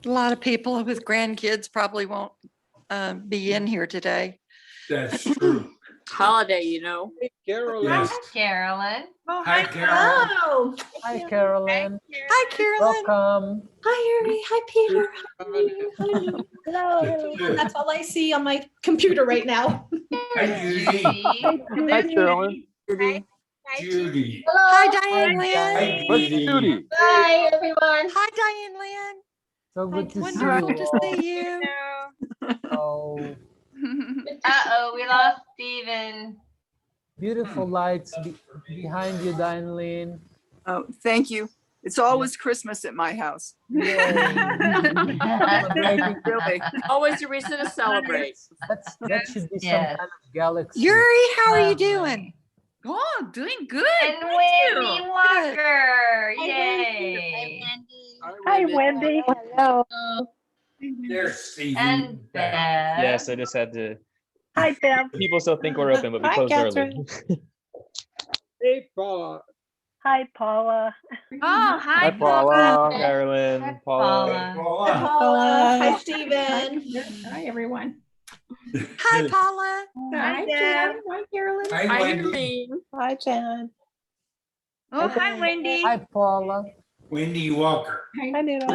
A lot of people with grandkids probably won't be in here today. That's true. Holiday, you know. Hey, Carolyn. Yes. Carolyn. Hi, Carol. Oh, Hi, Carolyn. Hi, Carolyn. Welcome. hi, Yuri. Hi, Peter. Hi. Hello. That's all I see on my computer right now. Hi, Judy. Hi, Carolyn. Judy. Hi, Diane Hi, Lynn. What's Judy. Judy? Hi, everyone. Hi, Diane Lynn. So good to see Wonderful you to all. see you. Oh, Uh-oh, we lost Steven. beautiful lights behind you, Diane Lynn. Oh, thank you. It's always Christmas at my house. Yay. Celebrating. Really. Always a reason to celebrate. That should be some Yes. kind of galaxy. Yuri, how are you doing? Oh, doing good. And Thank Wendy you. Walker. Yay. Hi, Wendy. Hello. There's Stephen. And Bev. Yes, I just had to. Hi, Bev. People still think we're open, but we Hi, closed early. Catherine. Hey, Paula. Hi, Paula. Oh, Hi, Paula. Carolyn, Hi, Paula. Paula. Paula. Hi, Stephen. Hi, everyone. Hi, Paula. Hi, Jen. Hi, Carolyn. Hi, Hi, Wendy. Irene. Hi, Jan. Oh, hi, Wendy. Hi, Paula. Wendy Walker. Hi, Noodle.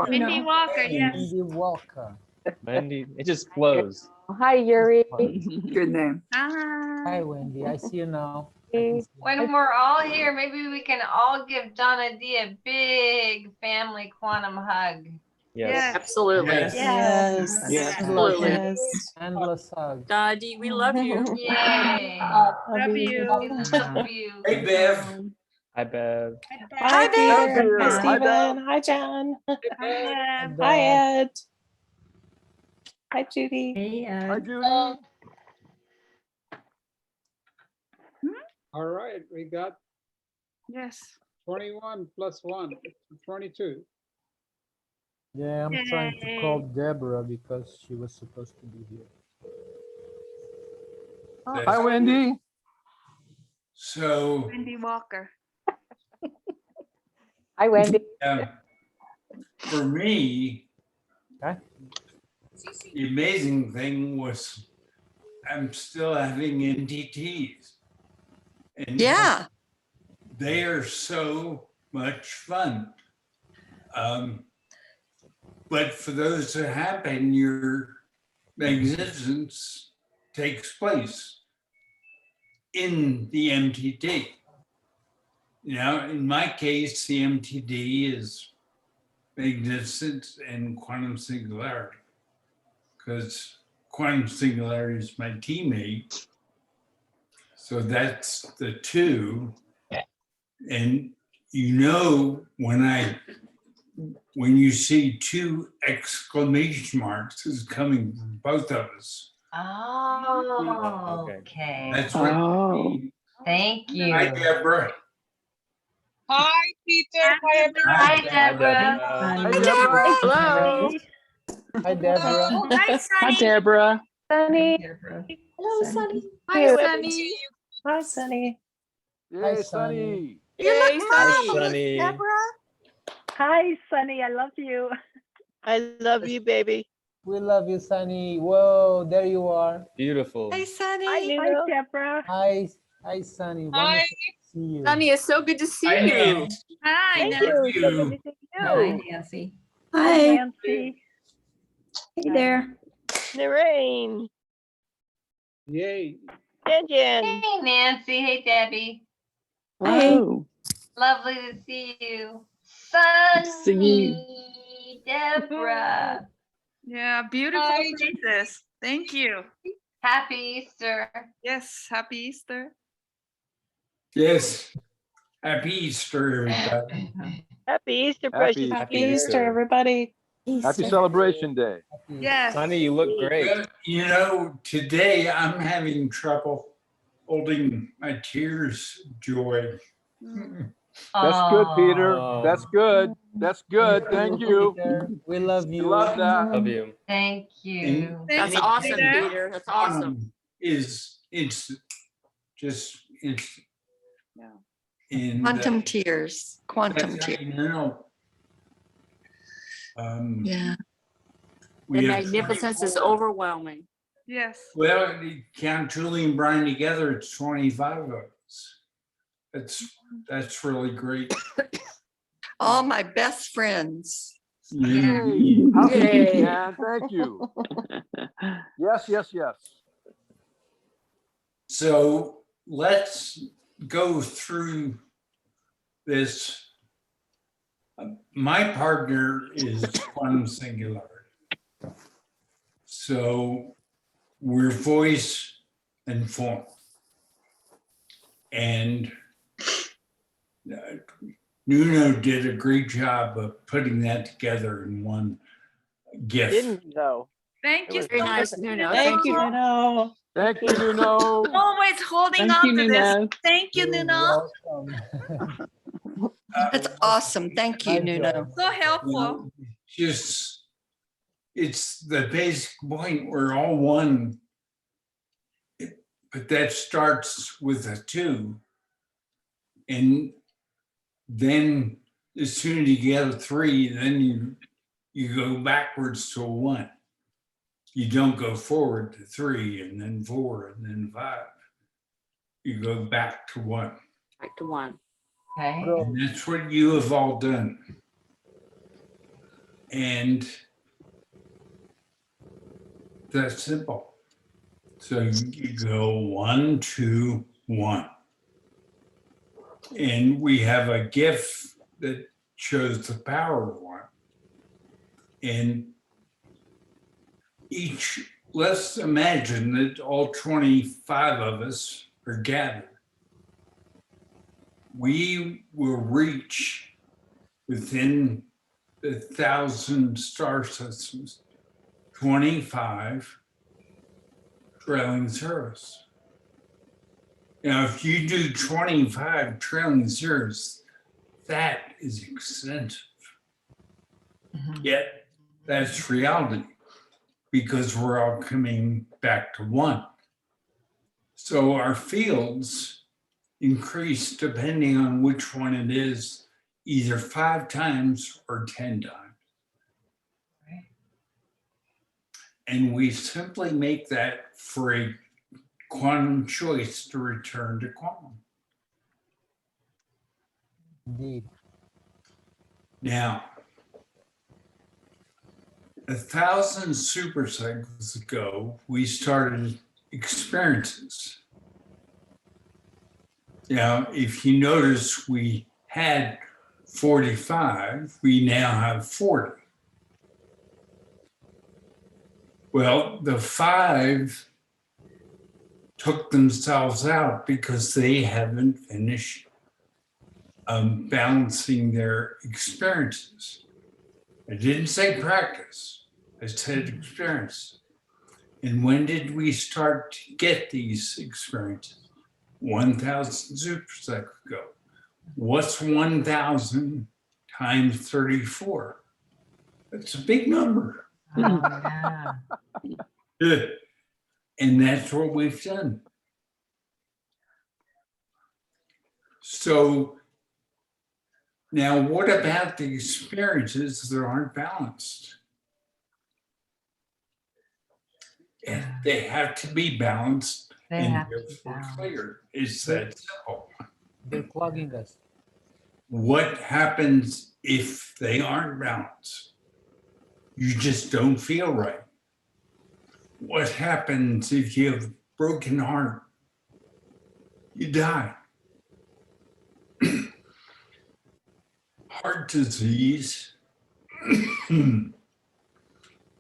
Wendy Walker, yes. Wendy Walker. Wendy, it just flows. Hi, Yuri. Good name. Hi. Hi, Wendy. I see you now. I can see you. When we're all here, maybe we can all give Donna D a big family quantum hug. Yes. Absolutely. Yes. Yes. Yes. Absolutely. Endless hug. Daddy, we love you. Yay. Love you. We love you. Hey, Bev. Hi, Bev. Hi, Bev. Peter. Hi, Hi, Stephen. Hi, Jan. Hi, Hi, Ed. Hi, Judy. Hi, Judy. All right, we got Yes. 21 plus 1, 22. Yeah, I'm trying to call Deborah because she was supposed to be here. Hi, Wendy. So, Wendy Walker. Hi, Wendy. for me, Okay. the amazing thing was I'm still having NTTs. And Yeah. they are so much fun. But for those to happen, your magnificence takes place in the MTT. Now, in my case, the MTD is magnificence and quantum singularity, because quantum singularity is my teammate. So that's the two. And you know, when you see two exclamation marks, it's coming from both of us. Oh, Okay. okay. That's what it Oh. means. Thank you. Hi, Deborah. Hi, Peter. Hi, everyone. Hi, Hi, Deborah. Hi, Deborah. Deborah. Hello. Hi, Deborah. Oh, hi, Sunny. Deborah. Sunny. Deborah. Hello, Sunny. Hi, Sunny. Hi, Sunny. Hi, Yay, Sunny. Sunny. You Yay, look Sunny. marvelous, Sunny. Deborah. Hi, Sunny. I love you. I love you, baby. We love you, Sunny. Whoa, there you are. Beautiful. Hey, Sunny. Hi, Deborah. Hi, hi, Sunny. Hi. Wonderful to see you. Sunny, it's so good to see Hi, you. Nancy. Hi, Thank Nancy. you. So good to see Hi, you. Nancy. Hi, Nancy. Hey there. Lorraine. Yay. Jen Jen. Hey, Nancy. Hey, Debbie. Hello. Lovely to see you. to see you. Sunny, Deborah. Yeah, beautiful Hi. faces. Thank you. Happy Easter. Yes, happy Easter. Yes. Happy Easter, everybody. Happy Easter, precious. Happy Easter. everybody. Happy Celebration Day. Happy Yes. Sunny, you look great. Well, you know, today I'm having trouble holding my tears joy. That's good, Peter. Oh. That's good. That's good. Thank you. Peter. We love you. Love that. Love you. Thank you. Thank That's you, awesome, Peter. Peter. That's awesome. Is instant, just instant. Yeah. And Quantum tears. Quantum that's how tears. you know. Yeah. we The have magnificence is 24. overwhelming. Yes. Well, you count Julie and Brian together, it's 25 of us. That's really great. All my best friends. Mhm. Yay. Yay. And thank you. Yes, yes, yes. So let's go through this. My partner is quantum singularity. So we're voice and form. And Nuno did a great job of putting that together in one gift. Didn't you though? Thank you Very so nice, much. Nuno. Thank you, Nuno. Nuno. Thank you, Nuno. Always holding Thank on you, to this. Nuno. Thank you, You're Nuno. welcome. That's awesome. Thank you, Nice Nuno. job. So helpful. Just, it's the basic point, we're all one. But that starts with a 2. And then as soon as you get a 3, then you go backwards to a 1. You don't go forward to 3 and then 4 and then 5. You go back to 1. Back to 1. Okay. And that's what you have all done. And that's simple. So you go 1, 2, 1. And we have a GIF that shows the power of 1. And let's imagine that all 25 of us are gathered. We will reach within the 1,000 star systems, 25 trailing zeros. Now, if you do 25 trailing zeros, that is extensive. Yet, that's reality because we're all coming back to 1. So our fields increase depending on which one it is, either 5 times or 10 times. And we simply make that for a quantum choice to return to quantum. Indeed. Now, 1,000 supercycles ago, we started experiences. Now, if you notice, we had 45, we now have 40. Well, the 5 took themselves out because they haven't finished balancing their experiences. I didn't say practice, I said experience. And when did we start to get these experiences? 1,000 supercycles ago. What's 1,000 times 34? That's a big number. And that's what we've done. So now what about the experiences that aren't balanced? They have to be balanced and therefore clear. It's that simple. They're clogging us. What happens if they aren't balanced? You just don't feel right. What happens if you have a broken heart? You die. Heart disease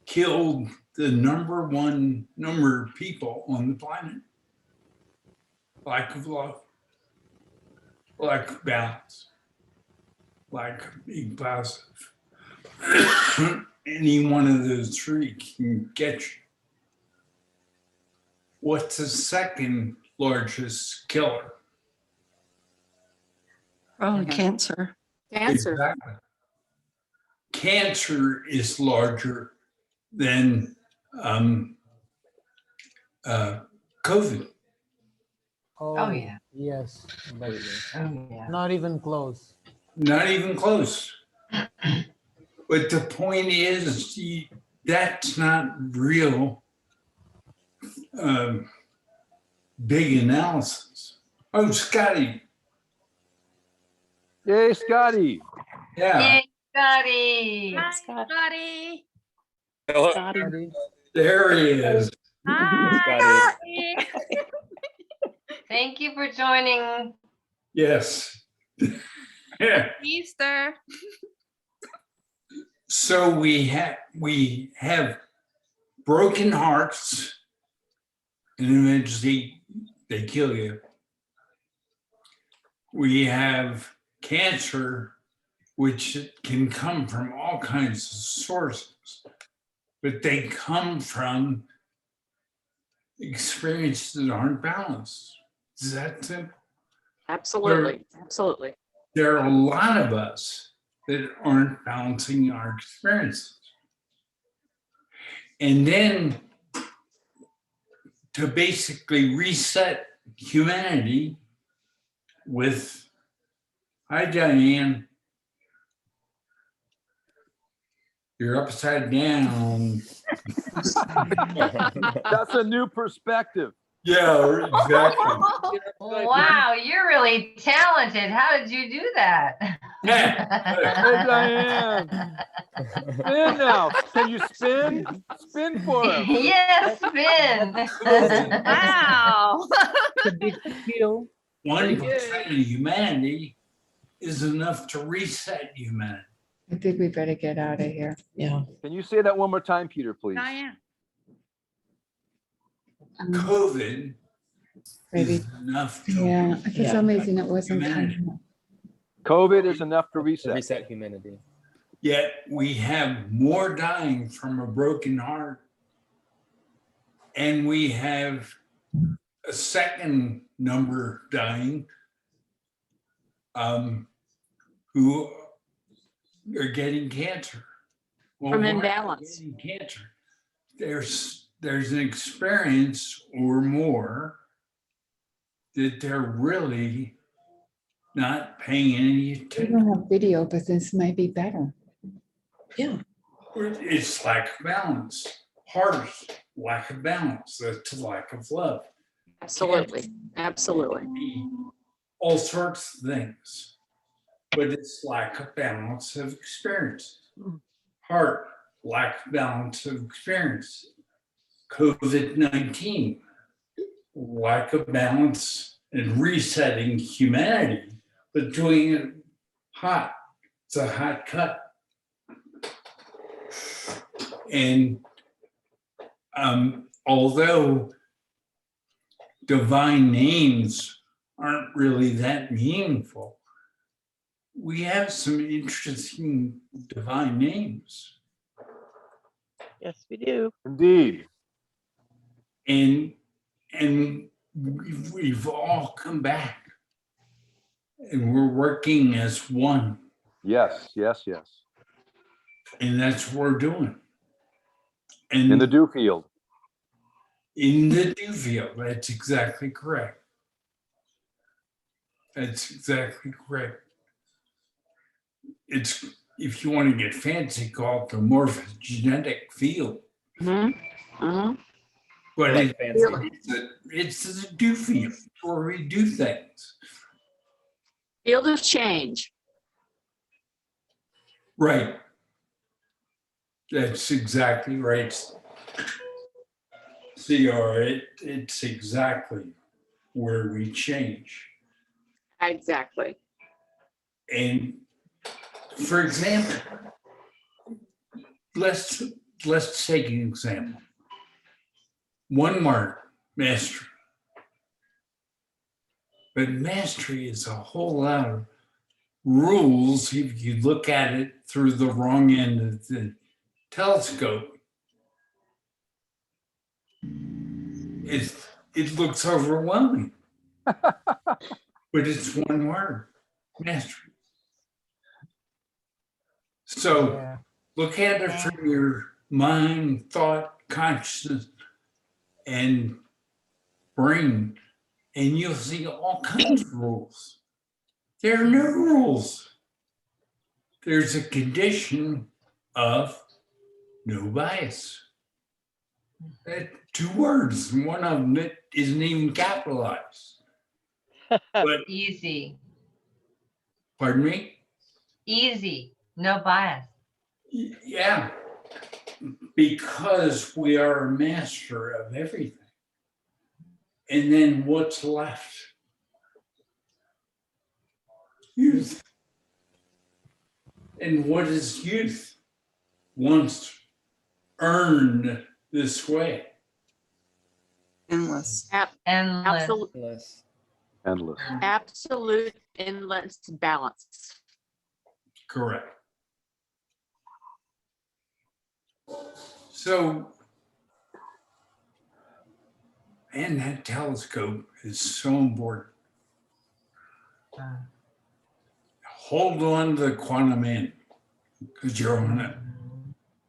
killed the #1 number of people on the planet. Lack of love, lack of balance, lack of being positive. Any one of those 3 can get you. What's the second largest killer? Probably cancer. Cancer. Exactly. Cancer is larger than COVID. Oh, yeah. Yes, but Oh, yeah. not even close. Not even close. But the point is, that's not real big analysis. Oh, Scotty. Yay, Scotty. Yeah, Yay, Scotty. Scotty. Scotty. there he is. Hi. Thank you for joining. Yes. Yeah. Easter. So we have broken hearts, and eventually they kill you. We have cancer, which can come from all kinds of sources, but they come from experiences that aren't balanced. Is that simple? Absolutely, absolutely. There are a lot of us that aren't balancing our experiences. And then to basically reset humanity with, hi Diane, you're upside down. That's a new perspective. Yeah, exactly. Wow, you're really talented. How did you do that? Hey, Diane. Spin now. Can you spin? Spin for him. Yes, Finn. Wow. 1% of humanity is enough to reset humanity. I think we better get out of here. Yeah. Can you say that one more time, Peter, please? Diane. COVID Maybe, is enough to yeah, for some reason it wasn't. Humanity. COVID is enough to reset. Reset humanity. Yet we have more dying from a broken heart. And we have a second number dying who are getting cancer. Well, From why are they imbalance. getting cancer. There's an experience or more that they're really not paying any We attention. don't have video, but this may be better. Yeah. It's lack of balance. Heart, lack of balance. That's lack of love. Absolutely, absolutely. Be all sorts of things, but it's lack of balance of experience. Heart, lack of balance of experience. COVID-19, lack of balance and resetting humanity, but doing it hot. It's a hot cut. And although divine names aren't really that meaningful, we have some interesting divine names. Yes, we do. Indeed. And we've all come back and we're working as one, Yes, yes, yes. and that's what we're doing. And In the dew field. in the dew field, that's exactly correct. That's exactly correct. It's, if you want to get fancy, call it the morphogenetic field. But Like fancy. it's the dew field where we do things. Field of change. Right. That's exactly right. CR, it's exactly where we change. Exactly. And for example, let's take an example. One mark, mastery. But mastery is a whole lot of rules if you look at it through the wrong end of the telescope. It looks overwhelming. But it's one word, mastery. So Yeah. look at it from your mind, thought, consciousness, and brain, and you'll see all kinds of rules. There are no rules. There's a condition of no bias. That 2 words, one of them that isn't even capitalized. But, Easy, pardon me? easy, no bias. Yeah, because we are a master of everything. And then what's left? Youth. And what is youth once earned this way? Endless. Endless. Absolute, Endless. absolute endless balance. Correct. So, and that telescope is so important. Hold on to the quantum end because you're on it.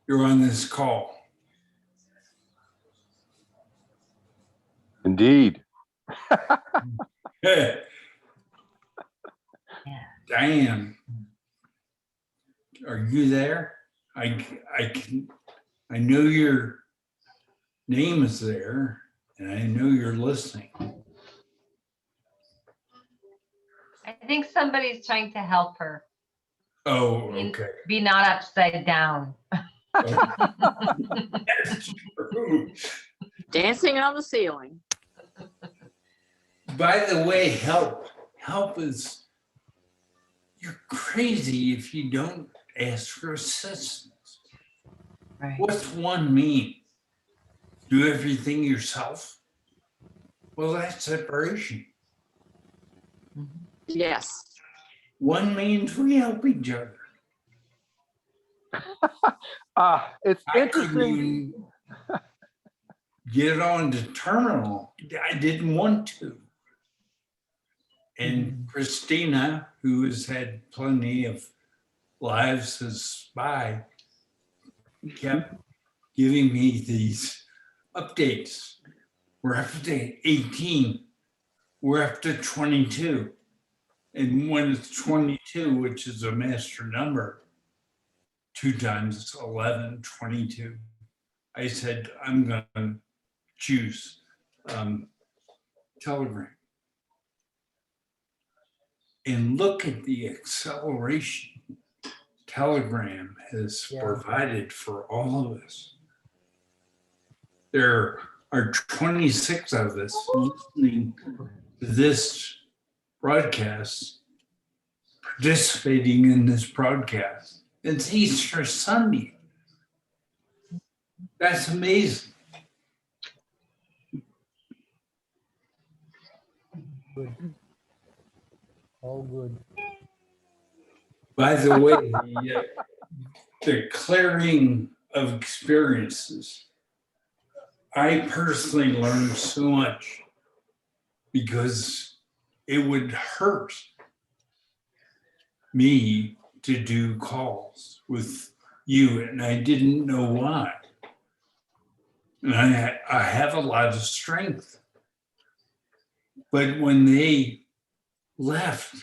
You're on this call. Indeed. Diane, are you there? I know your name is there and I know you're listening. I think somebody's trying to help her Oh, okay. be not upside down. That's true. Dancing on the ceiling. By the way, help is, you're crazy if you don't ask for assistance. Right. What's one mean? Do everything yourself? Well, that's separation. Yes. One means we help each other. It's I couldn't interesting. even get on the terminal. I didn't want to. And Christina, who has had plenty of lives as spy, kept giving me these updates. We're up to 18. We're up to 22. And when it's 22, which is a master number, 2 times 11, 22, I said, I'm going to choose Telegram. And look at the acceleration Telegram has provided for all of us. There are 26 of us listening to this broadcast, participating in this broadcast. It's Easter Sunday. That's amazing. Good. All good. By the way, the clearing of experiences, I personally learned so much because it would hurt me to do calls with you, and I didn't know why. And I have a lot of strength. But when they left,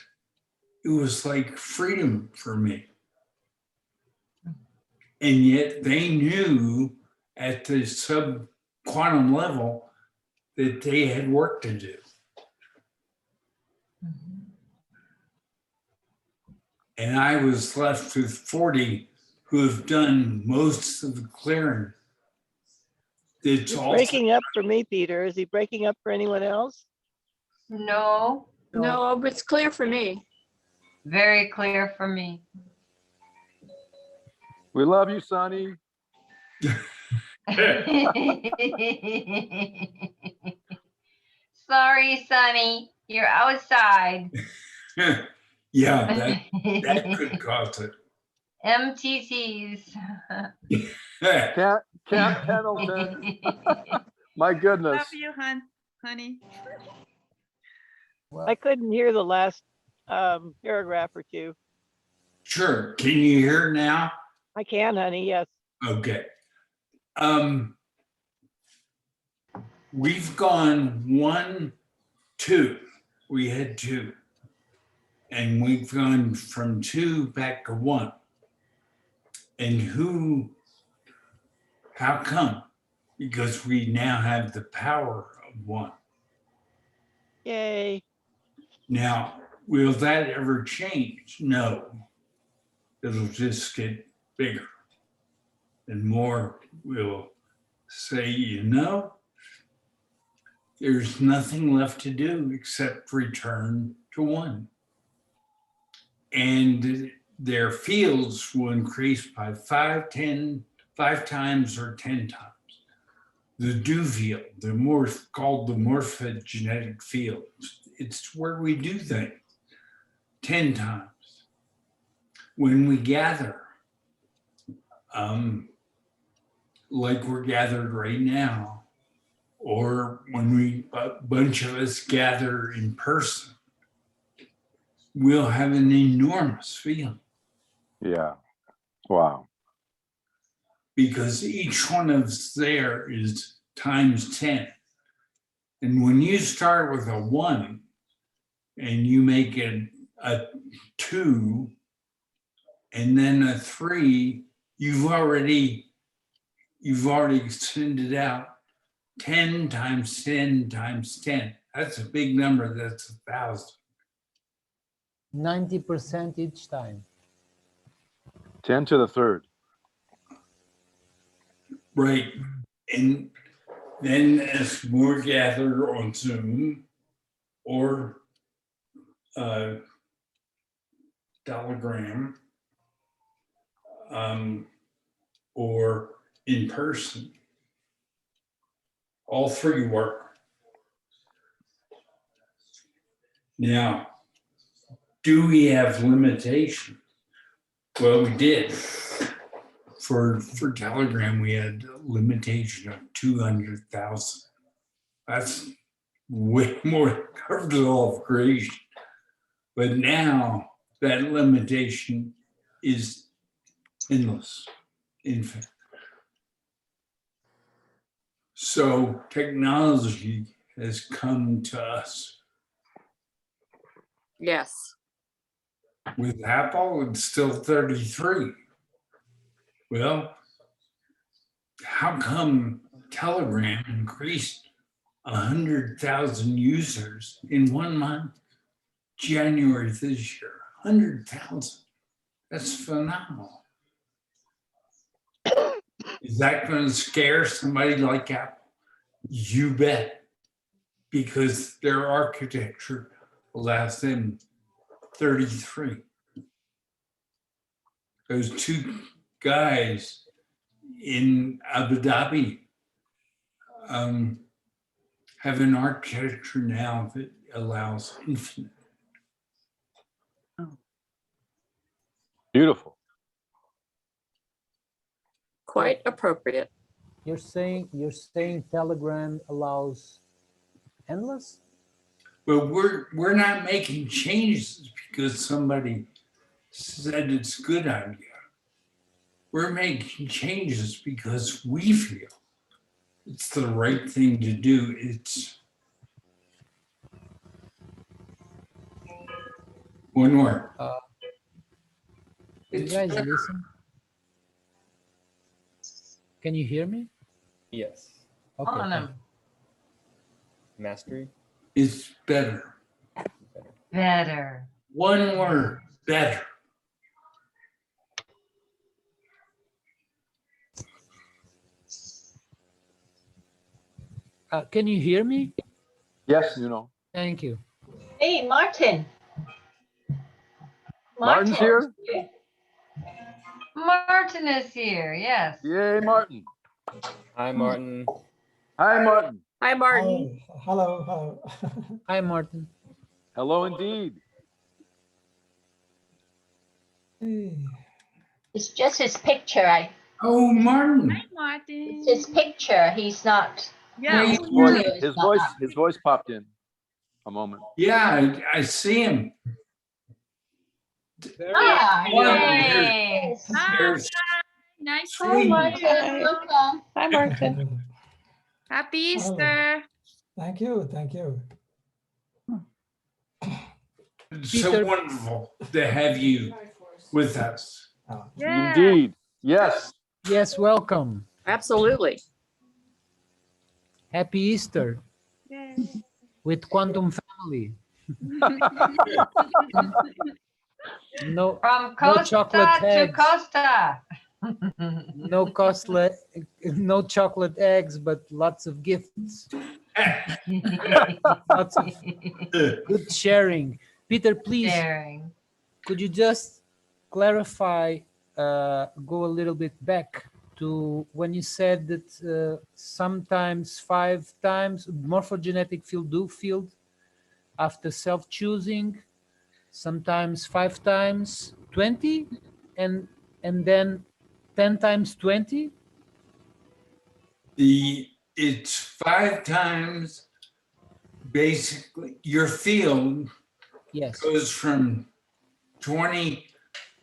it was like freedom for me. And yet they knew at the sub-quantum level that they had work to do. And I was left with 40 who have done most of the clearing. It's He's also breaking up for me, Peter. Is he breaking up for anyone else? No, No, but it's clear for me. very clear for me. We love you, Sonny. Sorry, Sonny, you're outside. yeah, that could cause it. MTTs. Camp Pendleton. My goodness. Love you, honey. I couldn't hear the last paragraph or two. Sure. Can you hear now? I can, honey, yes. Okay. We've gone 1, 2. We had 2. And we've gone from 2 back to 1. And how come? Because we now have the power of one. Yay. Now, will that ever change? No. It'll just get bigger. And more will say, there's nothing left to do except return to one. And their fields will increase by 5 times or 10 times. The do field, called the morphogenetic field. It's where we do things 10 times. When we gather, like we're gathered right now, or when a bunch of us gather in person, we'll have an enormous feeling. Yeah. Wow. Because each one of us there is times 10. And when you start with a 1 and you make it a 2 and then a 3, you've already extended out 10 times 10 times 10. That's a big number. That's 1,000. 90% each time. 10 to the third. Right. And then as more gather on Zoom or Telegram or in person, all three work. Now, do we have limitations? Well, we did. For Telegram, we had a limitation of 200,000. That's way more than covered all of creation. But now that limitation is endless, infinite. So technology has come to us. Yes. With Apple, it's still 33. Well, how come Telegram increased 100,000 users in 1 month? January this year, 100,000. That's phenomenal. Is that going to scare somebody like Apple? You bet. Because their architecture allows them 33. Those two guys in Abu Dhabi have an architecture now that allows infinite. Beautiful. Quite appropriate. You're saying Telegram allows endless? Well, we're not making changes because somebody said it's a good idea. We're making changes because we feel it's the right thing to do. It's one word. You guys listen? Can you hear me? Yes. Okay. On thank them. Mastery. It's better. Better. One word, better. Can you hear me? Yes, you know. Thank you. Hey, Martin. Martin's here? Martin is here, yes. Yay, Martin. Hi, Martin. Hi, Martin. Hi, Martin. Hello. Hi, Martin. Hello, indeed. It's just his picture. Oh, Martin. Hi, Martin. It's his picture. He's not. Yeah. His voice popped in. A moment. Yeah, I see him. Ah, Yay. There's Nice to Sweet. meet Martin, you. welcome. Hi, Martin. Happy Easter. Thank you. It's Peter. so wonderful to have you with us. Yeah. Indeed. Yes. Yes, welcome. Absolutely. Happy Easter Yay. with Quantum Family. No, From no Costa chocolate to eggs. Costa. No costlet, no chocolate eggs, but lots of gifts. Lots of good sharing. Peter, please, Sharing. could you just clarify, go a little bit back to when you said that sometimes 5 times morphogenetic field after self-choosing, sometimes 5 times 20, and then 10 times 20? It's 5 times basically your field Yes. goes from 20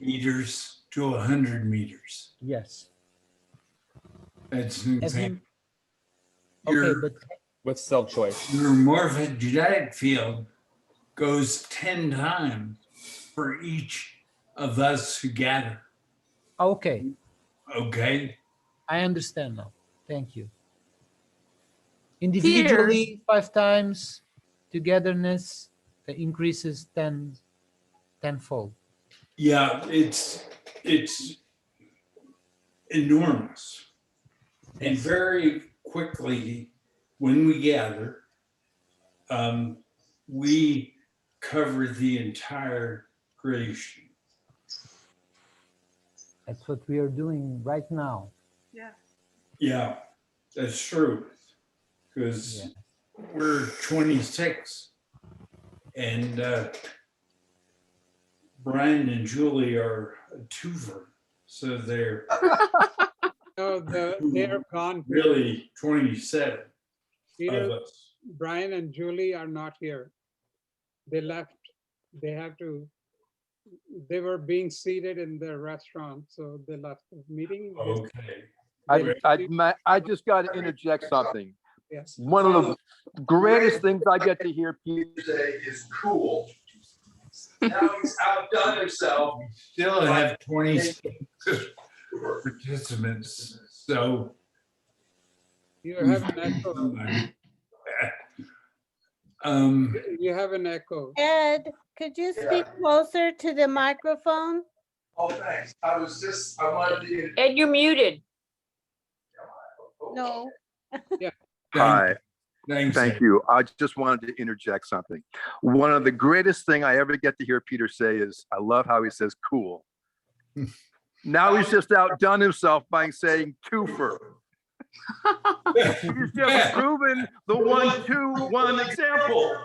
meters to 100 meters. Yes. That's an As example. in, okay, Your, but With self-choice. your morphogenetic field goes 10 times for each of us who gather. okay, Okay? I understand now. Thank you. Individually, 5 times, togetherness increases tenfold. Yeah, it's enormous. And very quickly, when we gather, we cover the entire creation. That's what we are doing right now. Yeah. Yeah, that's true. Because we're 26 and Brian and Julie are a twofer. So they're No, they're gone. really 27 Peter, of us. Brian and Julie are not here. They left. They have to. They were being seated in their restaurant, so they left the meeting. Okay. I just got to interject something. Yes. One of the greatest things I get to hear people say is cool. Now he's outdone himself. Still have 26 participants. So You have an echo. You have an echo. Ed, could you speak closer to the microphone? Oh, thanks. I wanted to. Ed, you're muted. No. Hi. Thanks. Thank you. I just wanted to interject something. One of the greatest thing I ever get to hear Peter say is, I love how he says cool. Now he's just outdone himself by saying twofer. He's just proven the 1-2-1 example.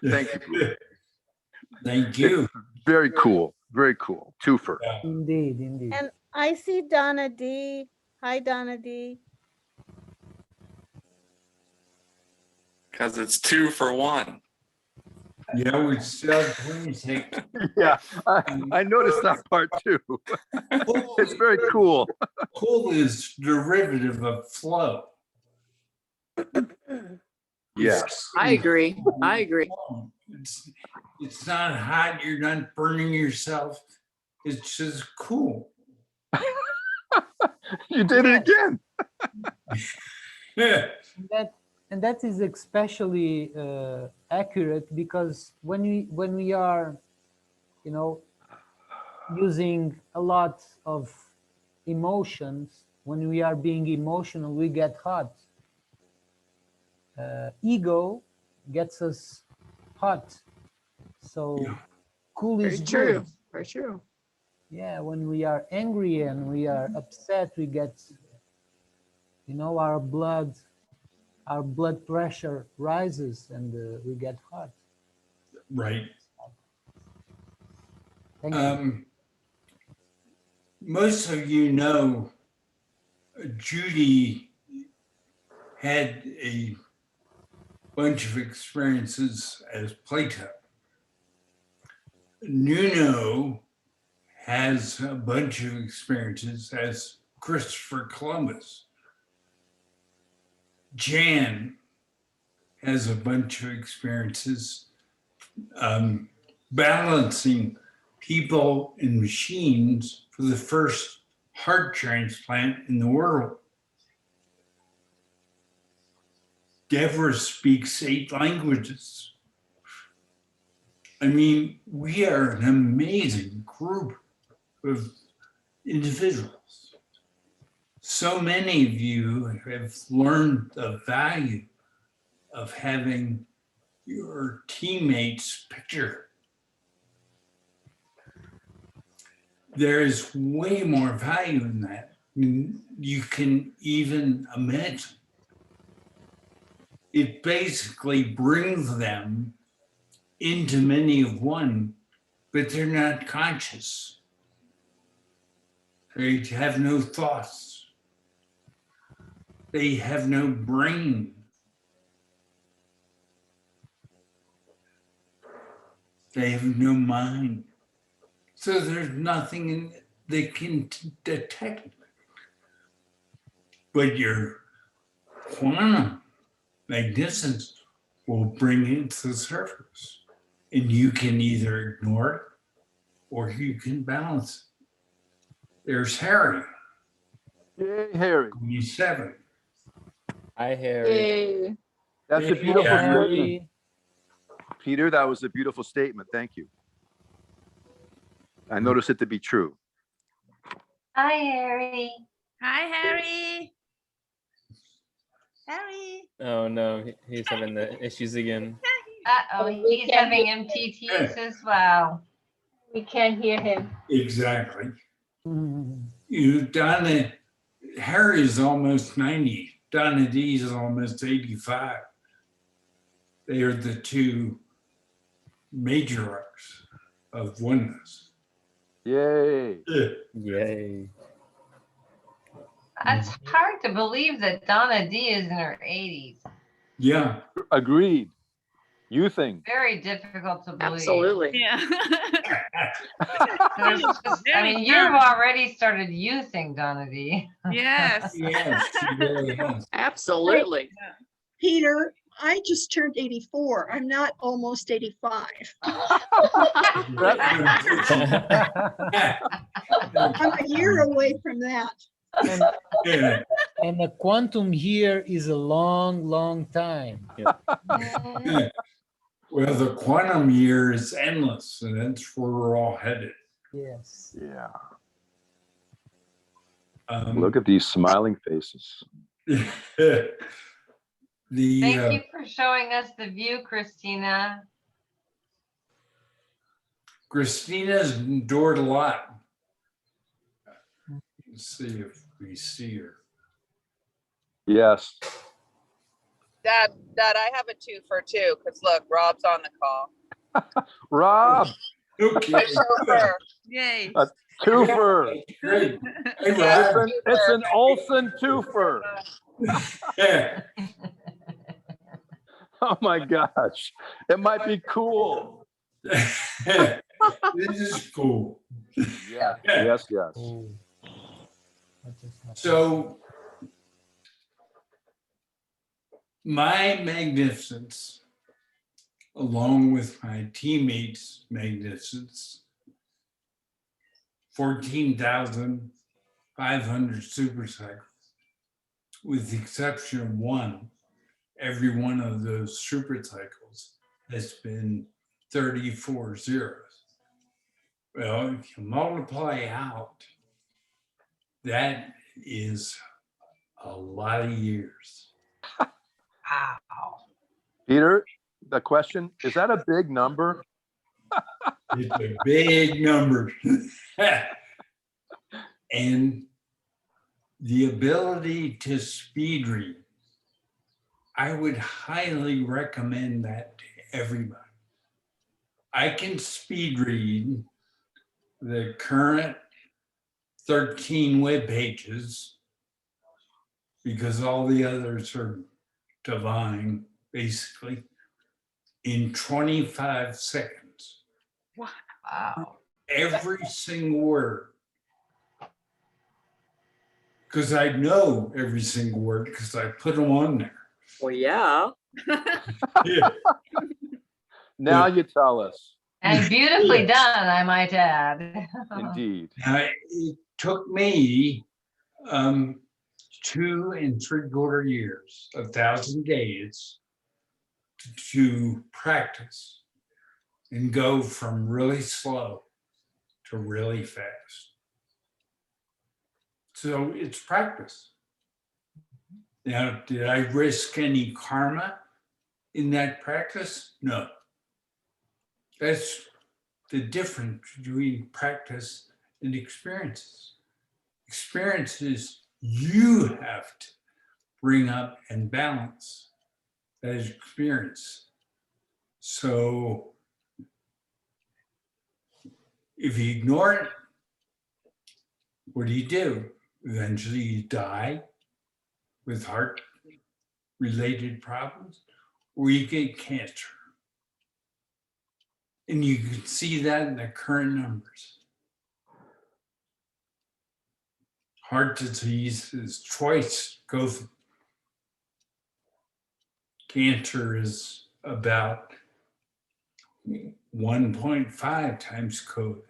Thank you. Thank you. Very cool. Very cool. Twofer. Indeed, indeed. And I see Donna D. Hi, Donna D. Because it's 2 for 1. Yeah, we still have 26. Yeah, I noticed that part too. It's very cool. Cool is derivative of flow. Yes. I agree. I agree. It's not hot. You're not burning yourself. It's just cool. You did it again. Yeah. And that is especially accurate because when we are, using a lot of emotions, when we are being emotional, we get hot. Ego gets us hot. So cool is Very true. good. Very true. Yeah, when we are angry and we are upset, we get, our blood pressure rises and we get hot. Right. Thank you. Most of you know Judy had a bunch of experiences as Plato. Nuno has a bunch of experiences as Christopher Columbus. Jan has a bunch of experiences balancing people and machines for the first heart transplant in the world. Deborah speaks 8 languages. I mean, we are an amazing group of individuals. So many of you have learned the value of having your teammates' picture. There is way more value in that than you can even imagine. It basically brings them into many of one, but they're not conscious. They have no thoughts. They have no brain. They have no mind. So there's nothing in it they can detect. But your quantum magnificence will bring it to the surface. And you can either ignore it or you can balance it. There's Harry. Yay, Harry. 27. Hi, Harry. That's a beautiful Yeah. statement. Peter, that was a beautiful statement. Thank you. I noticed it to be true. Hi, Harry. Hi, Harry. Harry. Oh no, he's having the issues again. Uh-oh, he's having MTTs as well. We can't hear him. Exactly. Donna, Harry's almost 90. Donna D is almost 85. They are the 2 matriarchs of oneness. Yay. Yay. It's hard to believe that Donna D is in her 80s. Yeah. Agreed. You think? Very difficult to believe. Absolutely. Yeah. There's just- I mean, you've already started using Donna D. Yes. Yes, she really has. Absolutely. Peter, I just turned 84. I'm not almost 85. I'm a year away from that. And, Yeah. and the quantum here is a long, long time. Well, the quantum year is endless, and that's where we're all headed. Yes. Yeah. Um, Look at these smiling faces. the Thank you for showing us the view, Christina. Christina's endured a lot. Let's see if we see her. Yes. Dad, I have a 2 for 2 because look, Rob's on the call. Okay. Rob, My chauffeur. Yay. a twofer. Great. Hey, It's Rob. it's an Olsen twofer. Yeah. Oh my gosh. It might be cool. This is cool. Yeah. Yes, yes. Oh. That is not- So my magnificence, along with my teammates' magnificence, 14,500 supercycles, with the exception of one, every one of those supercycles has been 34 zeros. Well, if you multiply out, that is a lot of years. Wow. Peter, the question, is that a big number? It's a big number. And the ability to speed read, I would highly recommend that to everybody. I can speed read the current 13 web pages because all the others are divine, basically, in 25 seconds. Wow. Every single word. Because I know every single word because I put them on there. Well, yeah. Yeah. Now you tell us. And beautifully done, I might add. Indeed. It took me 2 3/4 years, 1,000 days to practice and go from really slow to really fast. So it's practice. Now, did I risk any karma in that practice? No. That's the difference between practice and experiences. Experiences you have to bring up and balance that experience. So if you ignore it, what do? Eventually you die with heart-related problems, or you get cancer. And you can see that in the current numbers. Heart disease is twice COVID. Cancer is about 1.5 times COVID.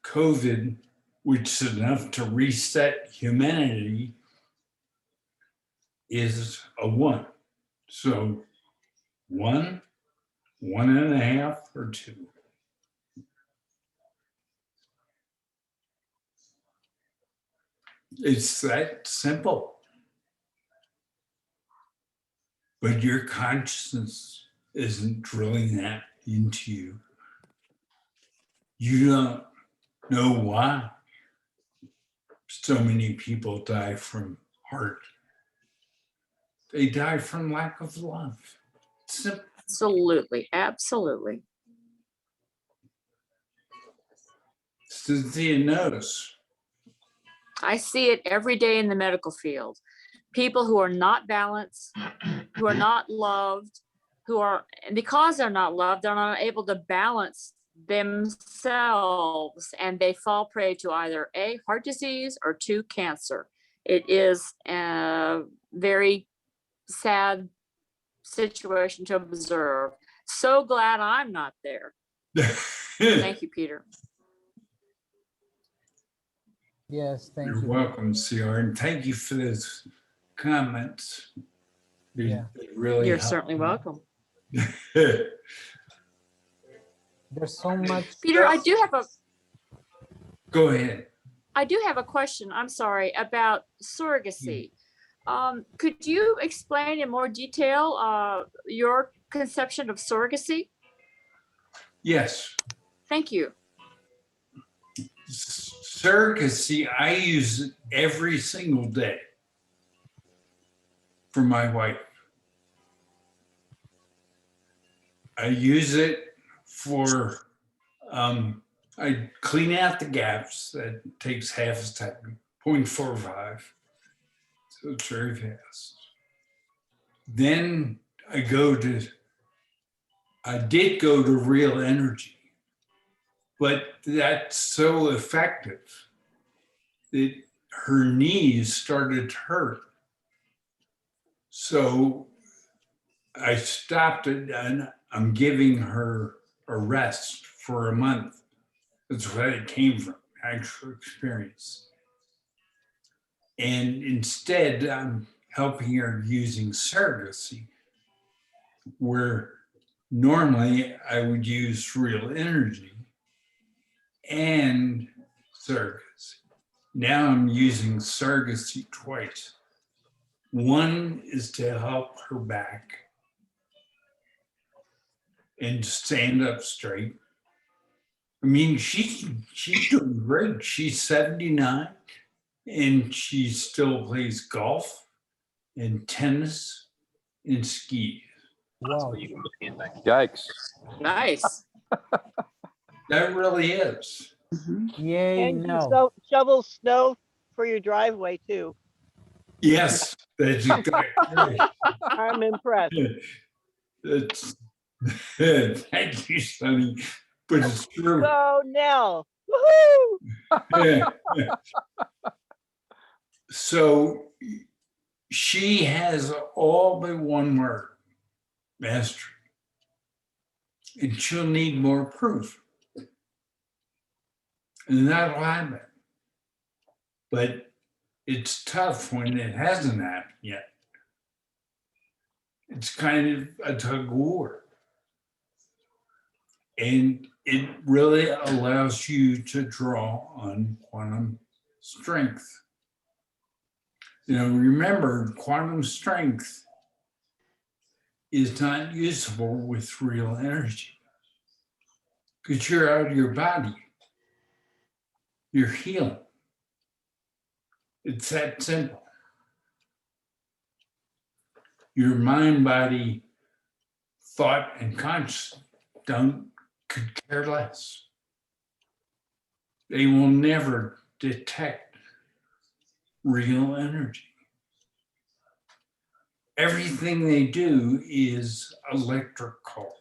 COVID, which is enough to reset humanity, is a 1. So 1, 1.5, or 2. It's that simple. But your consciousness isn't drilling that into you. You don't know why so many people die from heart. They die from lack of love. Simple. Absolutely. Absolutely. Cynthia knows. I see it every day in the medical field. People who are not balanced, who are not loved, and because they're not loved, they're not able to balance themselves, and they fall prey to either A, heart disease, or 2, cancer. It is a very sad situation to observe. So glad I'm not there. Thank you, Peter. Yes, thank You're you. welcome, CR, and thank you for those comments. Yeah. They really You're help certainly me. welcome. There's so much. Peter, I do have Go ahead. a question. I'm sorry, about surrogacy. Could you explain in more detail your conception of surrogacy? Yes. Thank you. Surrogacy, I use it every single day for my wife. I use it for, I clean out the gaps. That takes half a second, 0.45. So it's very fast. Then I did go to Real Energy, but that's so effective that her knees started to hurt. So I stopped it, and I'm giving her a rest for a month. That's what it came from, actual experience. And instead, I'm helping her using surrogacy, where normally I would use Real Energy and surrogacy. Now I'm using surrogacy twice. One is to help her back and stand up straight. I mean, she's doing great. She's 79 and she still plays golf and tennis and skis. Wow. Yikes. Nice. That really is. Yay, And you no. shovel snow for your driveway too. Yes, that's exactly right. I'm impressed. That's, thank you, Sonny, but it's true. Go Nell. Woohoo! Yeah. So she has all but one word, mastery. and she'll need more proof. And that'll happen. But it's tough when it hasn't happened yet. It's kind of a tug of war. And it really allows you to draw on quantum strength. You know, remember, quantum strength is not usable with real energy because you're out of your body. You're healing. It's that simple. Your mind, body, thought, and conscience could care less. They will never detect real energy. Everything they do is electrical.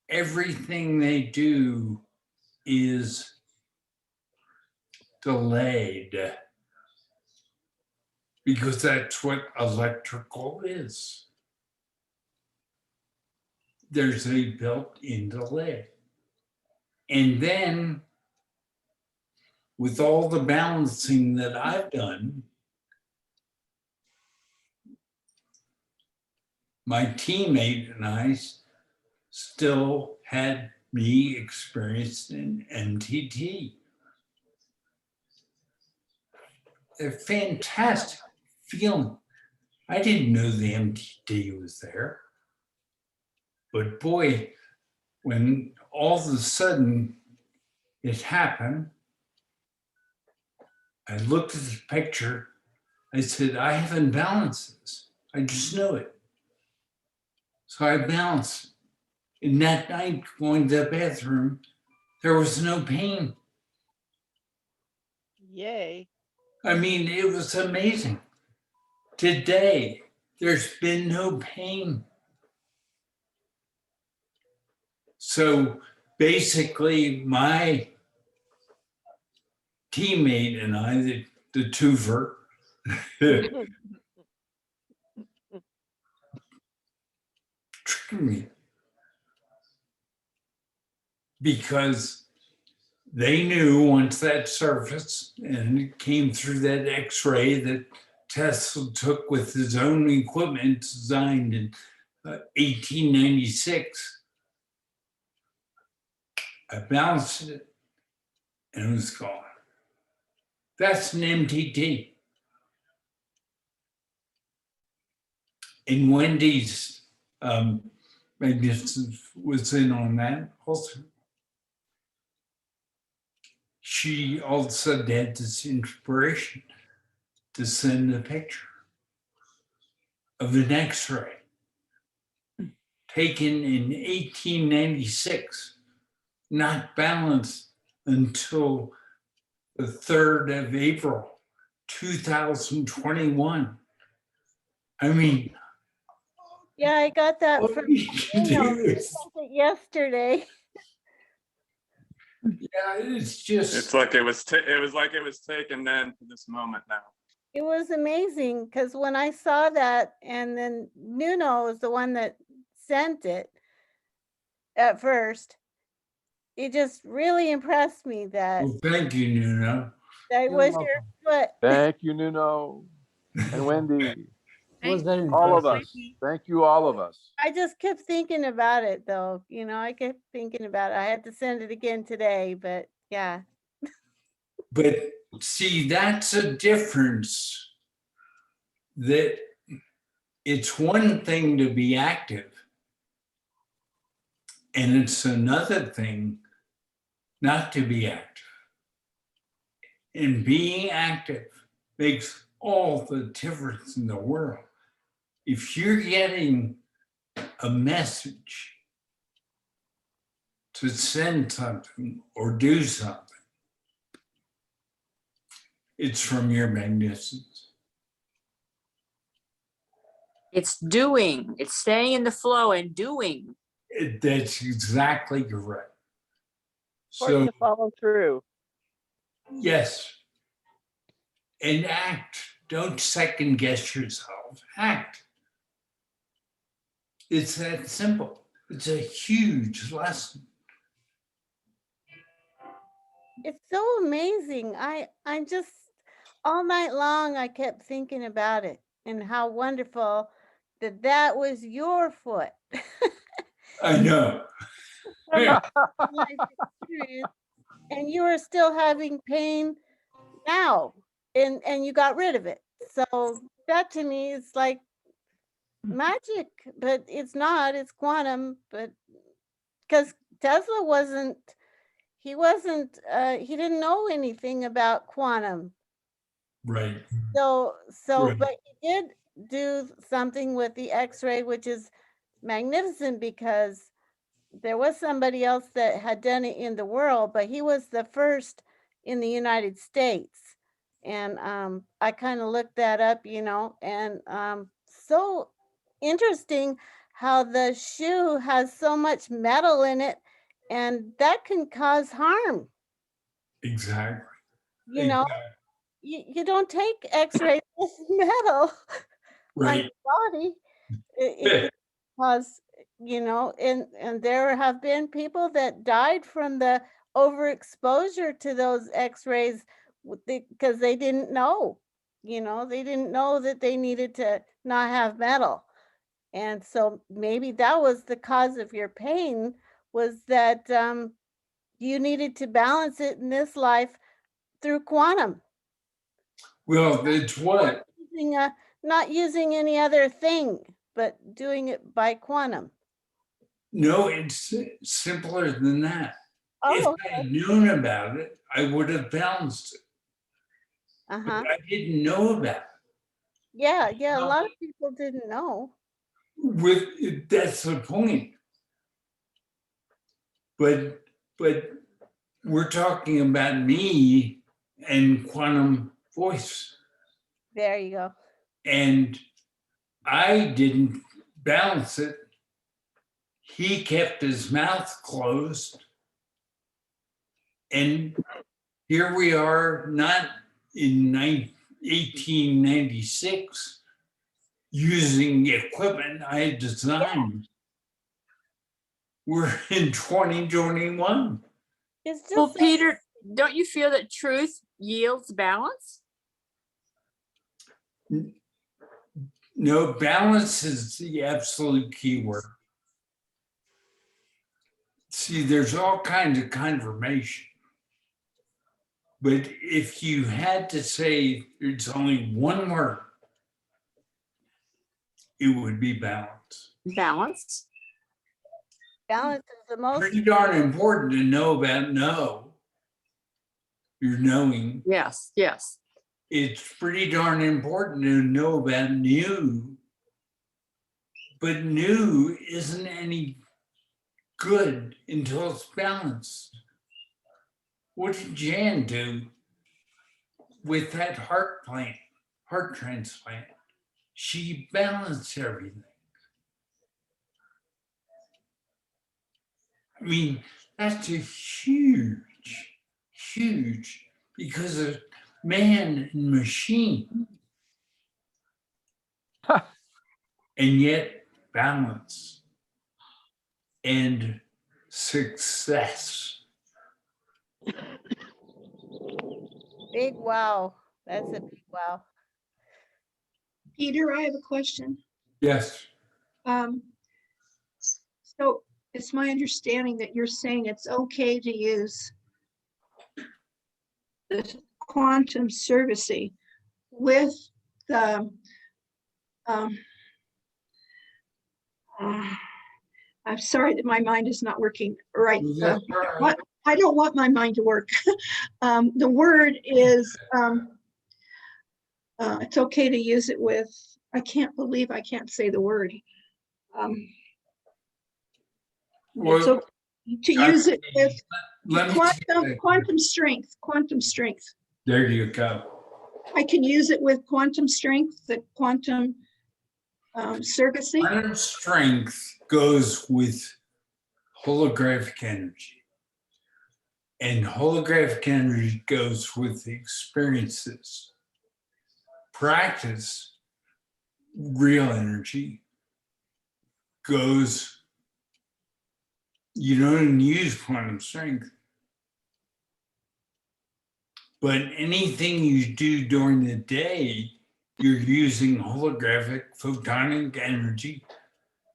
Everything they do is delayed because that's what electrical is. There's a built-in delay. And then with all the balancing that I've done, my teammate and I still had me experiencing MTT. A fantastic feeling. I didn't know the MTT was there. But boy, when all of a sudden it happened, I looked at the picture, I said, I have imbalances. I just knew it. So I balanced. And that night, going to the bathroom, there was no pain. Yay. I mean, it was amazing. Today, there's been no pain. So basically, my teammate and I, the twofer, tricked me because they knew once that surfaced and it came through that X-ray that Tesla took with his own equipment designed in 1896. I balanced it and it was gone. That's an MTT. And Wendy's magnificence was in on that also. She all of a sudden had this inspiration to send a picture of an X-ray taken in 1896, not balanced until the 3rd of April, 2021. I mean, Yeah, I got that what from did you do? yesterday. Yeah, it's just. It's like it was taken then to this moment now. It was amazing because when I saw that, and then Nuno was the one that sent it at first, it just really impressed me that Well, thank you, Nuno. that was your foot. Thank you, Nuno and Wendy. It was very All of impressive. us. Thank you, all of us. I just kept thinking about it though. You know, I kept thinking about it. I had to send it again today, but yeah. But see, that's a difference. That it's one thing to be active, and it's another thing not to be active. And being active makes all the difference in the world. If you're getting a message to send something or do something, it's from your magnificence. It's doing, it's staying in the flow and doing. That's exactly correct. Important So, to follow through. yes. And act. Don't second guess yourself. Act. It's that simple. It's a huge lesson. It's so amazing. I'm just all night long I kept thinking about it and how wonderful that that was your foot. I know. From a life experience, and you are still having pain now, and you got rid of it. So that to me is like magic, but it's not. It's quantum, but because Tesla wasn't. He didn't know anything about quantum. Right. So, Right. but he did do something with the X-ray, which is magnificent because there was somebody else that had done it in the world, but he was the first in the United States. And I kind of looked that up, and so interesting how the shoe has so much metal in it, and that can cause harm. Exactly. You know, you don't take X-rays with metal on Right. your body. It can cause, and there have been people that died from the overexposure to those X-rays because they didn't know, they didn't know that they needed to not have metal. And so maybe that was the cause of your pain, was that you needed to balance it in this life through quantum. Well, it's what? Not using any other thing, but doing it by quantum. No, it's simpler than that. If Oh, I had known about it, I would have balanced it. uh-huh. But I didn't know about it. Yeah, a lot of people didn't know. That's the point. But we're talking about me and quantum voice. There you go. And I didn't balance it. He kept his mouth closed. And here we are, not in 1896, using equipment I had designed. We're in 2021. It's just Well, Peter, don't you feel that truth yields balance? No, balance is the absolute key word. See, there's all kinds of confirmation. But if you had to say it's only one word, it would be balance. Balance. Balance is the most Pretty darn important to know about your knowing. Yes. It's pretty darn important to know about new, but new isn't any good until it's balanced. What did Jan do with that heart transplant? She balanced everything. I mean, that's a huge, because of man and machine. And yet balance and success. big wow. That's a big wow. Peter, I have a question. Yes. So it's my understanding that you're saying it's okay to use the quantum surrogacy with the I'm sorry that my mind is not working right. I don't want my mind to work. The word is it's okay to use it with, I can't believe I can't say the word. It's okay to use it with quantum strength. There you go. I can use it with quantum strength, the quantum surrogacy. Quantum strength goes with holographic energy. And holographic energy goes with experiences. Practice, real energy, goes you don't use quantum strength. But anything you do during the day, you're using holographic photonic energy,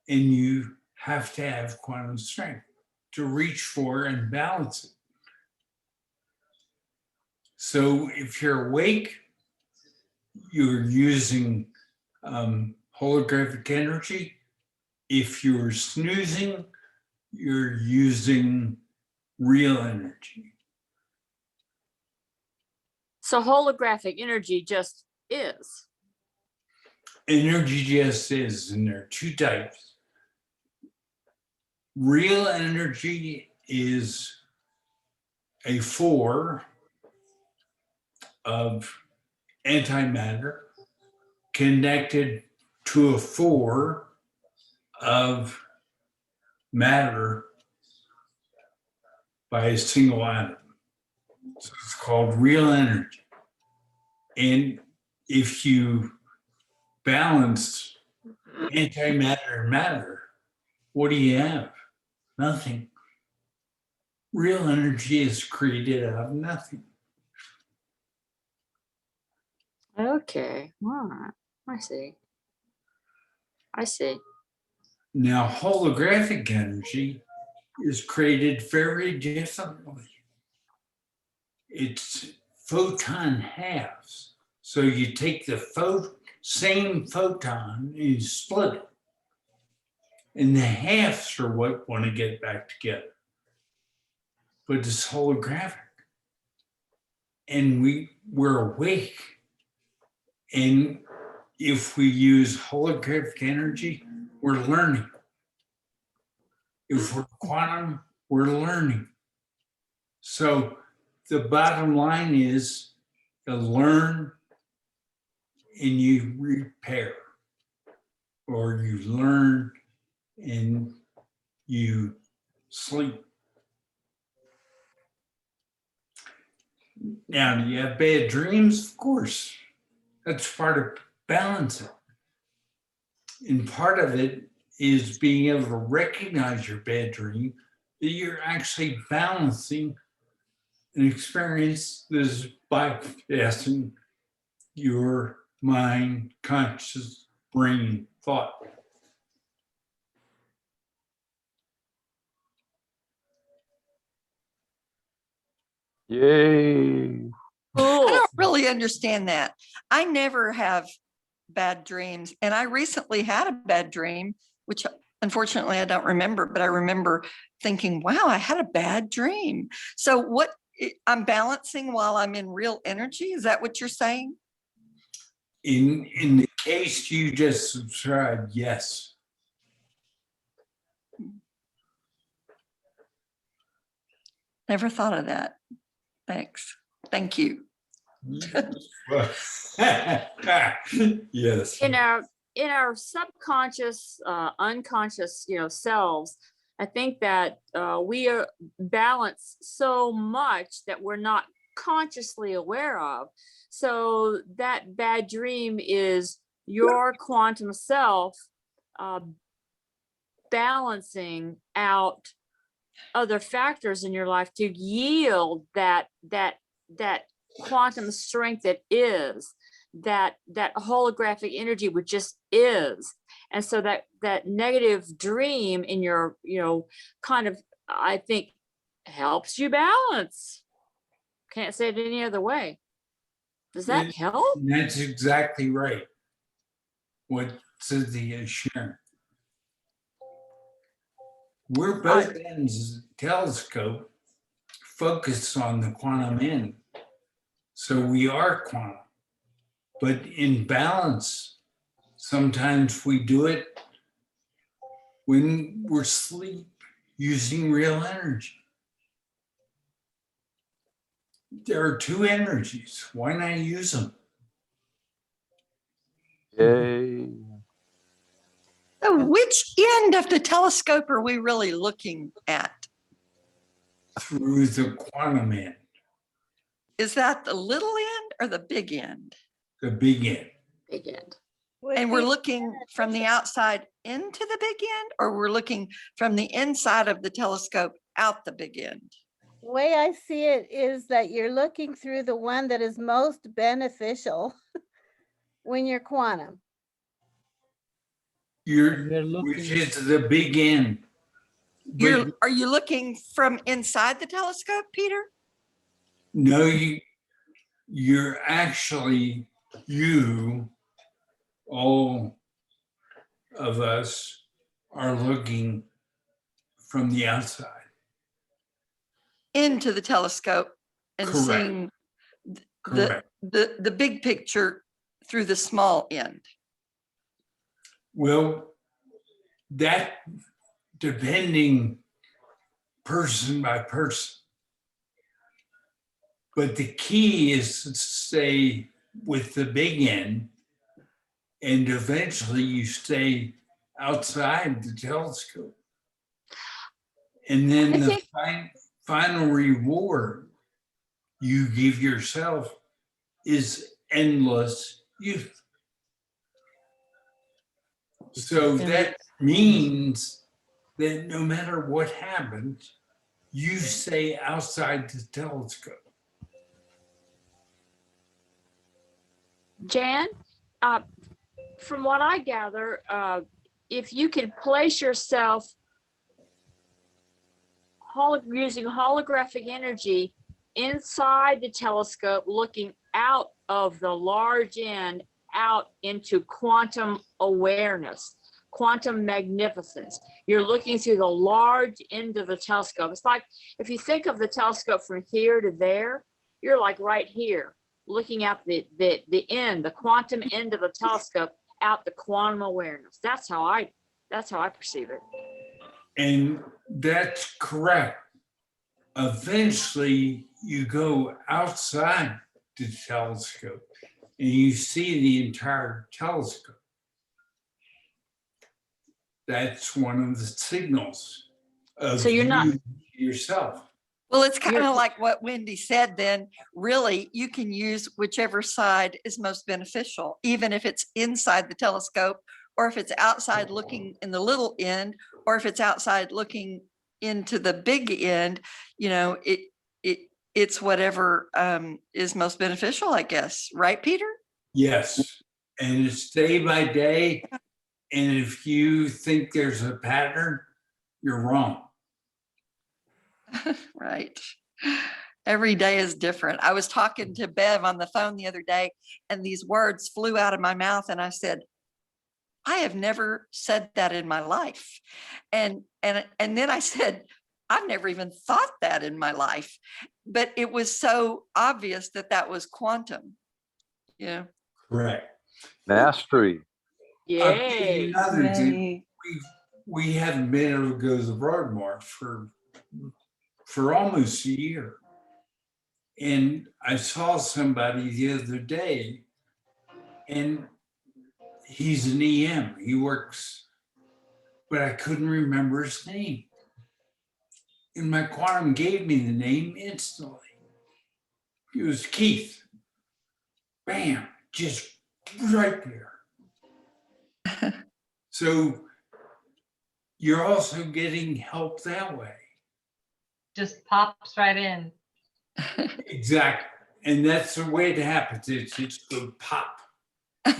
and you have to have quantum strength to reach for and balance it. So if you're awake, you're using holographic energy. If you're snoozing, you're using real energy. So holographic energy just is. Energy just is, and there are two types. Real energy is a 4 of antimatter connected to a 4 of matter by a single atom. So it's called real energy. And if you balance antimatter and matter, what do you have? Nothing. Real energy is created out of nothing. Okay, all right, I see. I see. Now, holographic energy is created very differently. It's photon halves. So you take the same photon and you split it. And the halves are what want to get back together. But it's holographic. And we're awake. And if we use holographic energy, we're learning. If we're quantum, we're learning. So the bottom line is to learn and you repair, or you learn and you sleep. Now, do you have bad dreams? Of course. That's part of balancing. And part of it is being able to recognize your bad dream, that you're actually balancing an experience that is bypassing your mind, conscious, brain, thought. Yay. I don't really understand that. I never have bad dreams. And I recently had a bad dream, which unfortunately I don't remember, but I remember thinking, wow, I had a bad dream. So what I'm balancing while I'm in real energy? Is that what you're saying? In the case you just described, yes. Never thought of that. Thanks. Thank you. Yes. In our subconscious, unconscious, selves, I think that we are balanced so much that we're not consciously aware of. So that bad dream is your quantum self balancing out other factors in your life to yield that quantum strength that is, that holographic energy which just is. And so that negative dream in your, kind of, I think, helps you balance. Can't say it any other way. Does that help? That's exactly right. What Cynthia is sharing. We're both ends of the telescope focused on the quantum end. So we are quantum. But in balance, sometimes we do it when we're asleep using real energy. There are two energies. Why not use them? Yay. So which end of the telescope are we really looking at? Through the quantum end. Is that the little end or the big end? The big end. Big end. would And we're be looking from the outside into the big end, or we're looking from the inside of the telescope out the big end? way I see it is that you're looking through the one that is most beneficial when you're quantum. Which is the big end. But Are you looking from inside the telescope, Peter? no, you're actually, all of us are looking from the outside. Into the telescope and Correct. seeing Correct. the big picture through the small end. Well, that depending person by person. But the key is to stay with the big end, and eventually you stay outside the telescope. And then the final reward you give yourself is endless youth. So that means that no matter what happens, you stay outside the telescope. Jan, from what I gather, if you can place yourself using holographic energy inside the telescope, looking out of the large end, out into quantum awareness, quantum magnificence. You're looking through the large end of the telescope. It's like if you think of the telescope from here to there, you're like right here, looking at the end, the quantum end of the telescope, out the quantum awareness. That's how I perceive it. And that's correct. Eventually, you go outside the telescope and you see the entire telescope. That's one of the signals of So you're not yourself. Well, it's kind of like what Wendy said then. Really, you can use whichever side is most beneficial, even if it's inside the telescope, or if it's outside looking in the little end, or if it's outside looking into the big end. You know, it's whatever is most beneficial, I guess. Right, Peter? Yes. And it's day by day. And if you think there's a pattern, you're wrong. Right. Every day is different. I was talking to Bev on the phone the other day, and these words flew out of my mouth, and I said, I have never said that in my life. And then I said, I've never even thought that in my life. But it was so obvious that that was quantum. Yeah. Correct. Mastery. Yay. Another thing, we haven't been able to go to the Broadmoor for almost a year. And I saw somebody the other day, and he's an EM. He works, but I couldn't remember his name. And my quantum gave me the name instantly. It was Keith. Bam, just right there. So you're also getting help that way. Just pops right in. Exactly. And that's the way it happens. It's the pop. I've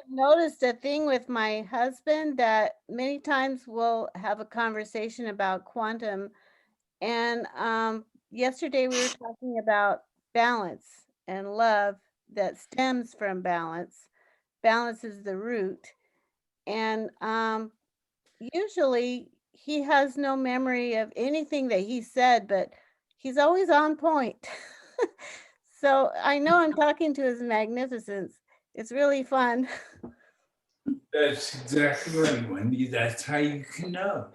noticed a thing with my husband that many times we'll have a conversation about quantum. And yesterday we were talking about balance and love that stems from balance. Balance is the root. And usually he has no memory of anything that he said, but he's always on point. So I know I'm talking to His Magnificence. It's really fun. That's exactly right, Wendy. That's how you can know.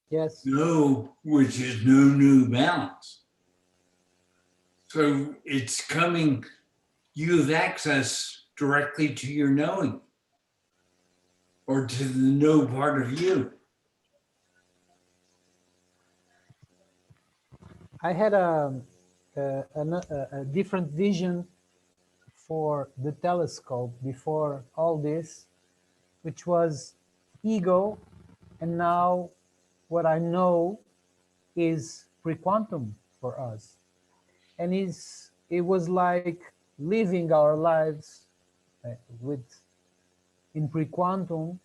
Yes. Know, which is no new balance. So it's coming, you have access directly to your knowing or to the know part of you. I had a different vision for the telescope before all this, which was ego, and now what I know is pre-quantum for us. And it was like living our lives in pre-quantum.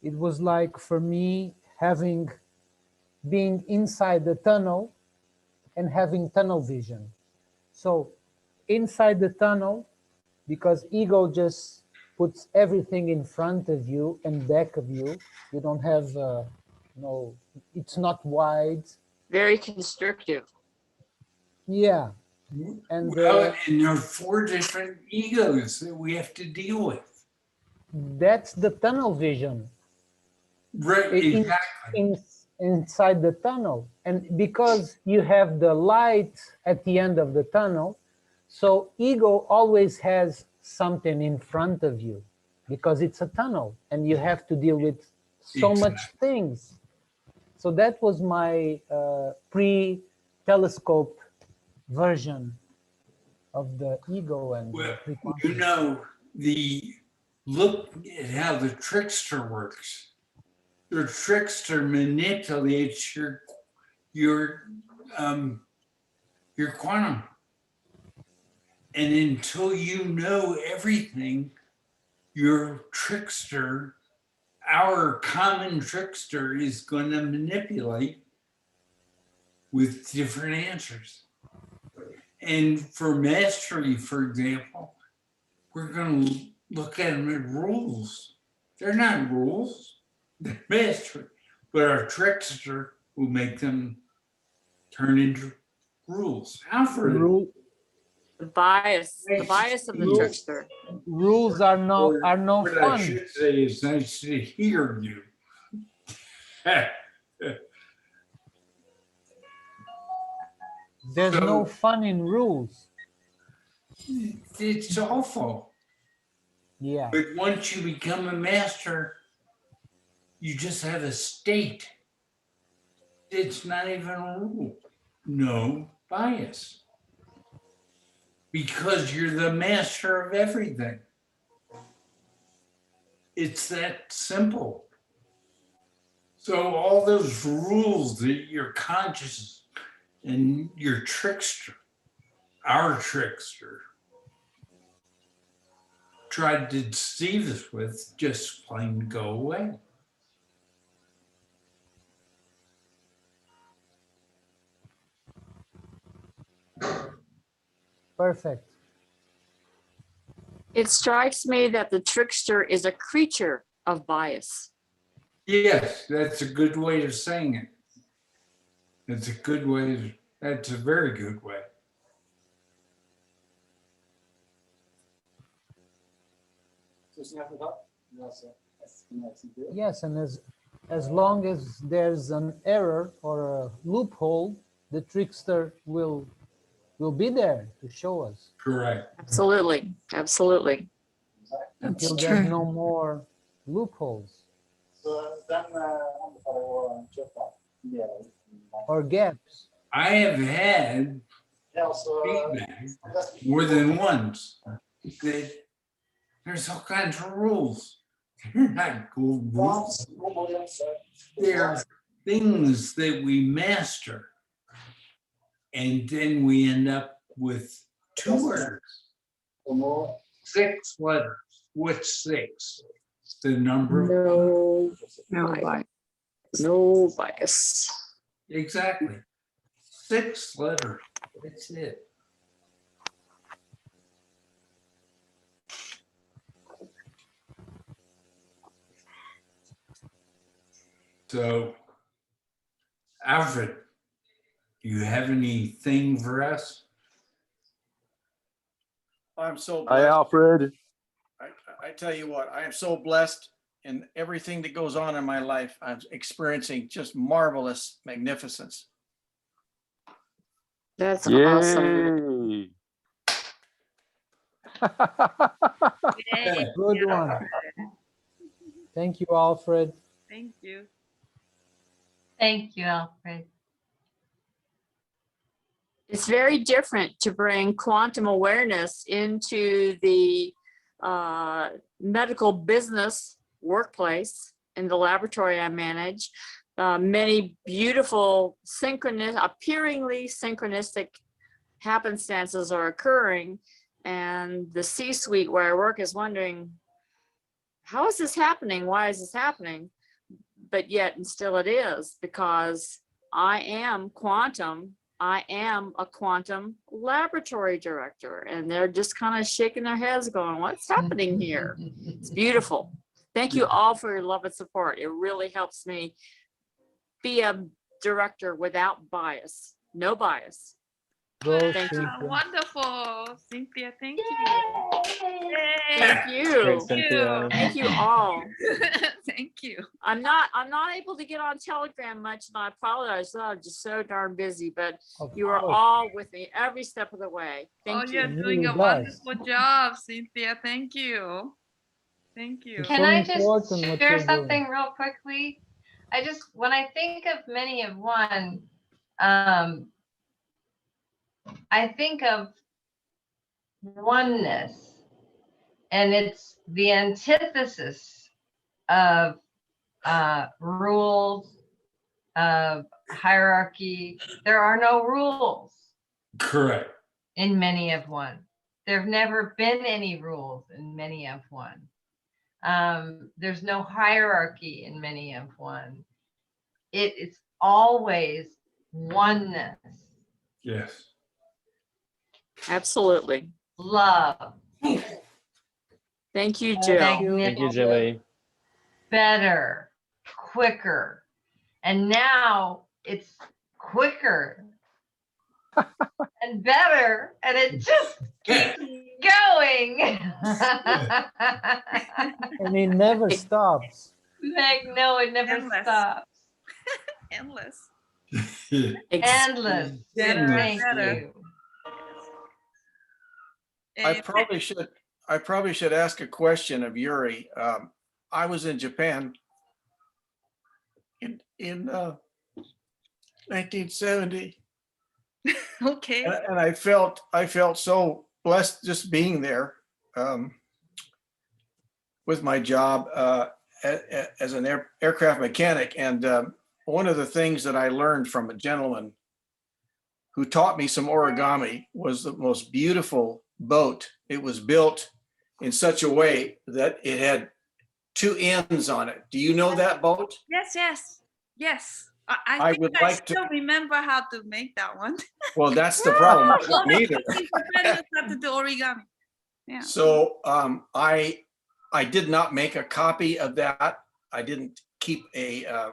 It was like for me being inside the tunnel and having tunnel vision. So inside the tunnel, because ego just puts everything in front of you and back of you, you don't have no, it's not wide. Very constrictive. Yeah. And Well, and there are 4 different egos that we have to deal with. that's the tunnel vision. Right, exactly. Inside the tunnel. And because you have the light at the end of the tunnel, so ego always has something in front of you because it's a tunnel and you have to deal with so much things. So that was my pre-telescope version of the ego and Well, pre-quantum. you know, look at how the trickster works. The trickster manipulates your quantum. And until you know everything, your trickster, our common trickster, is going to manipulate with different answers. And for mastery, for example, we're going to look at them as rules. They're not rules, they're mastery. But our trickster will make them turn into rules. Alfred. The bias of the trickster. Rules are no What I fun. should say is nice to hear you. There's no fun in rules. It's awful. Yeah. But once you become a master, you just have a state. It's not even a rule. No bias. Because you're the master of everything. It's that simple. So all those rules that your conscious and your trickster, our trickster, tried to deceive us with, just plain go away. Perfect. It strikes me that the trickster is a creature of bias. Yes, that's a good way of saying it. That's a good way. That's a very good way. Yes, and as long as there's an error or a loophole, the trickster will be there to show us. Correct. Absolutely, absolutely. Until there's no more loopholes or gaps. I have had feedback more than once that there's all kinds of rules. They're not good rules. They're things that we master. And then we end up with 2 words, 6 letters. What's 6? The number of No bias. Exactly. 6 letters. That's it. So, Alfred, do you have anything for us? I'm so Hi, blessed. Alfred. I tell you what, I am so blessed in everything that goes on in my life. I'm experiencing just marvelous magnificence. That's awesome. Yay. Good one. Thank you, Alfred. Thank you. Thank you, Alfred. It's very different to bring quantum awareness into the medical business workplace in the laboratory I manage. Many beautiful appearingly synchronistic happenstances are occurring, and the C-suite where I work is wondering, how is this happening? Why is this happening? But yet, and still it is, because I am quantum. I am a quantum laboratory director, and they're just kind of shaking their heads going, what's happening here? It's beautiful. Thank you all for your love and support. It really helps me be a director without bias, no bias. Thank you. Wonderful, Cynthia. Thank you. Thank you. Great, Cynthia. Thank you all. Thank you. I'm not able to get on Telegram much, and I apologize. I'm just so darn busy, but you are all with me every step of the way. Thank You're you. doing a wonderful job, Cynthia. Thank you. Thank you. Can I just share something real quickly? When I think of many of one, I think of oneness, and it's the antithesis of rules, of hierarchy. There are no rules. Correct. In many of one. There have never been any rules in many of one. There's no hierarchy in many of one. It's always oneness. Yes. Absolutely. Love. Thank you, Jill. Thank you, Jilly. Better, quicker. And now it's quicker and better, and it just keeps going. And it never stops. No, it never Endless. stops. Endless. Endless. Better Thank and better. you. I probably should ask a question of Yuri. I was in Japan in 1970. Okay. And I felt so blessed just being there with my job as an aircraft mechanic. And one of the things that I learned from a gentleman who taught me some origami was the most beautiful boat. It was built in such a way that it had two ends on it. Do you know that boat? Yes. I think would I like to- still remember how to make that one. Well, that's the problem. I Well, don't either. have to do origami. Yeah. So I did not make a copy of that. I didn't keep a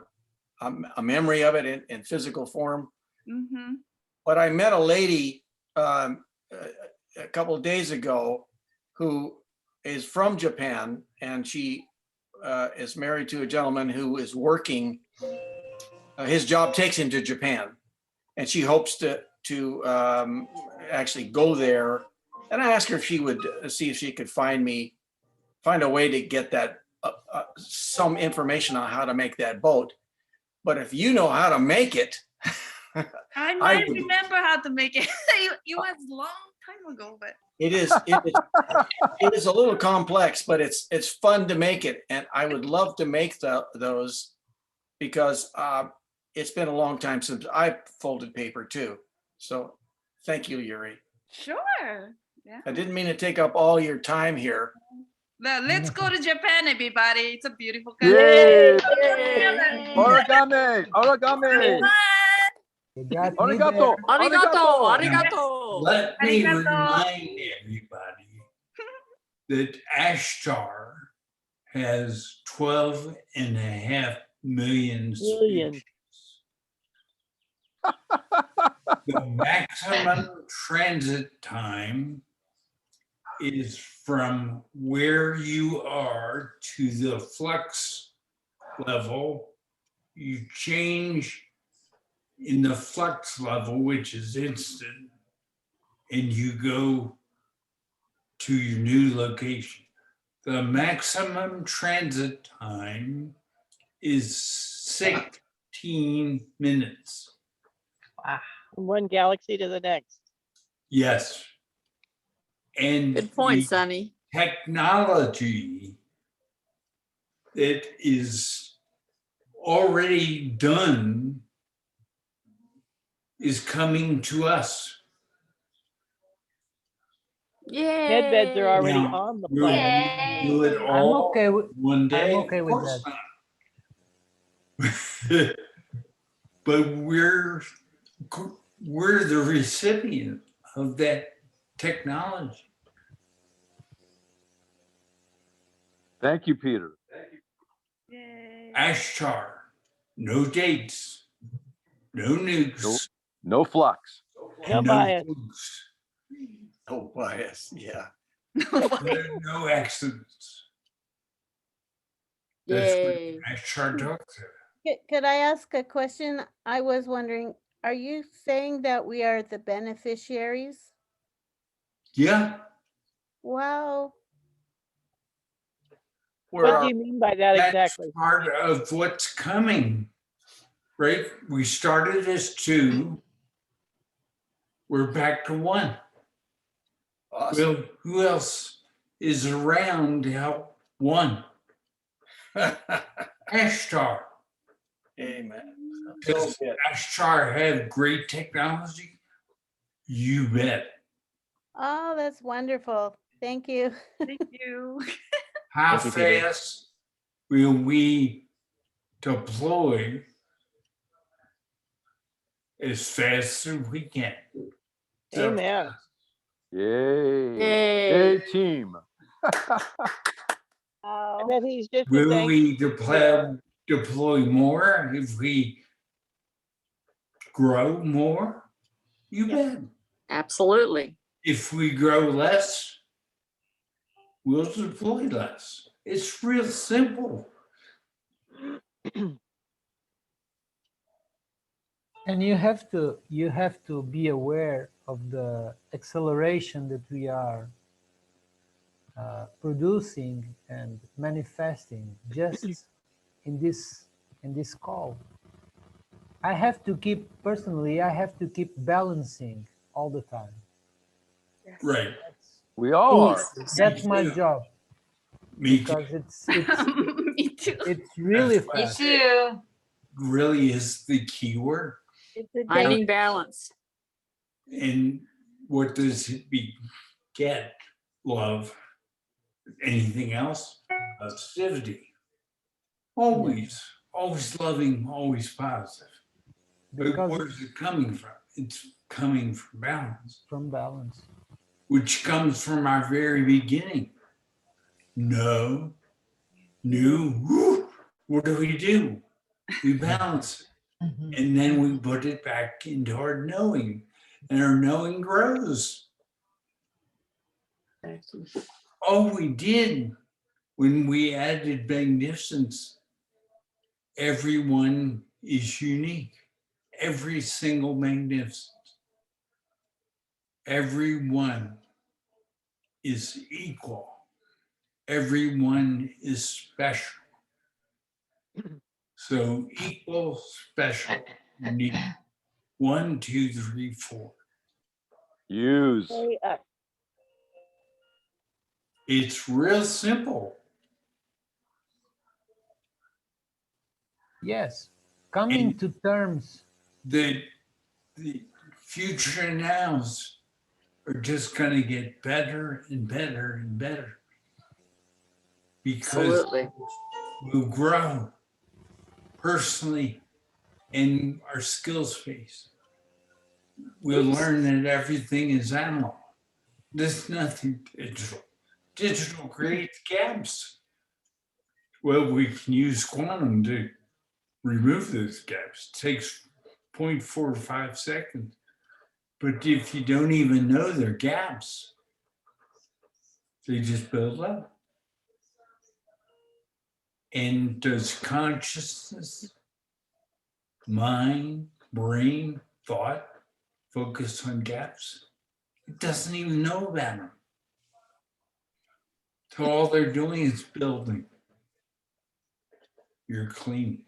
memory of it in physical form. Mm-hmm. But I met a lady a couple of days ago who is from Japan, and she is married to a gentleman who is working. His job takes him to Japan, and she hopes to actually go there. And I asked her if she would see if she could find a way to get that some information on how to make that boat. But if you know how to make it, I might would- remember how to make it. It was a long time ago, but it is a little complex, but it's fun to make it, and I would love to make those because it's been a long time since I folded paper too. So thank you, Yuri. sure. Yeah. I didn't mean to take up all your time here. Now, let's go to Japan, everybody. It's a beautiful country. Yay! Origami! Origami! Arigato! Arigato! Let me Arigato. remind everybody that Ashtar has 12.5 million species. The maximum transit time is from where you are to the flux level. You change in the flux level, which is instant, and you go to your new location. The maximum transit time is 16 minutes. Wow. from one galaxy to the next. Yes. And Good point, the Sonny. technology that is already done is coming to us. Med beds are Yay. already Now, on the will planet. we do it I'm all okay with, one day? I'm okay Of with course that. not. But we're the recipient of that technology. Thank you, Peter. Ashtar, no dates, no nukes, No flux. No and bias. flukes, No bias, yeah. no accidents. That's what Yay. Ashtar talks about. Could I ask a question? I was wondering, are you saying that we are the beneficiaries? Yeah, Wow. What do you mean by that that's exactly? part of what's coming, right? We started as 2. We're back to 1. Awesome. Well, who else is around to help 1? Ashtar. Amen. Does Ashtar have great technology? You bet. Oh, that's wonderful. Thank you. Thank you. How Thank you, Peter. fast will we deploy? As fast as we can. Amen. Yay. Yay. Yay, team. I bet he's just as Will we anxious. deploy more if we grow more? You bet. Absolutely. If we grow less, we'll deploy less. It's real simple. And you have to be aware of the acceleration that we are producing and manifesting just in this call. I have to keep balancing all the time. Right. We all are. That's my job. Me Because too. Me too. it's really That's why I fast. say too. really is the key word. It's a Finding balance. And what does it beget? Love. Anything else? Positivity. Always loving, always positive. But Because where's it coming from? It's coming from balance. From balance. Which comes from our very beginning. No, new, woo, what do? We balance it. And then we put it back into our knowing, and our knowing grows. All we did when we added magnificence, everyone is unique. Every single magnificence. Everyone is equal. Everyone is special. So equal, special, unique. 1, 2, 3, 4. Use. It's real simple. Yes, coming to terms. The future nows are just going to get better and better and better. Because Absolutely. we'll grow personally in our skill space. We'll learn that everything is analog. There's nothing digital. Digital creates gaps. Well, we can use quantum to remove those gaps. It takes 0.45 seconds. But if you don't even know they're gaps, they just build up. And does consciousness, mind, brain, thought focus on gaps? It doesn't even know about them. So all they're doing is building. You're clean.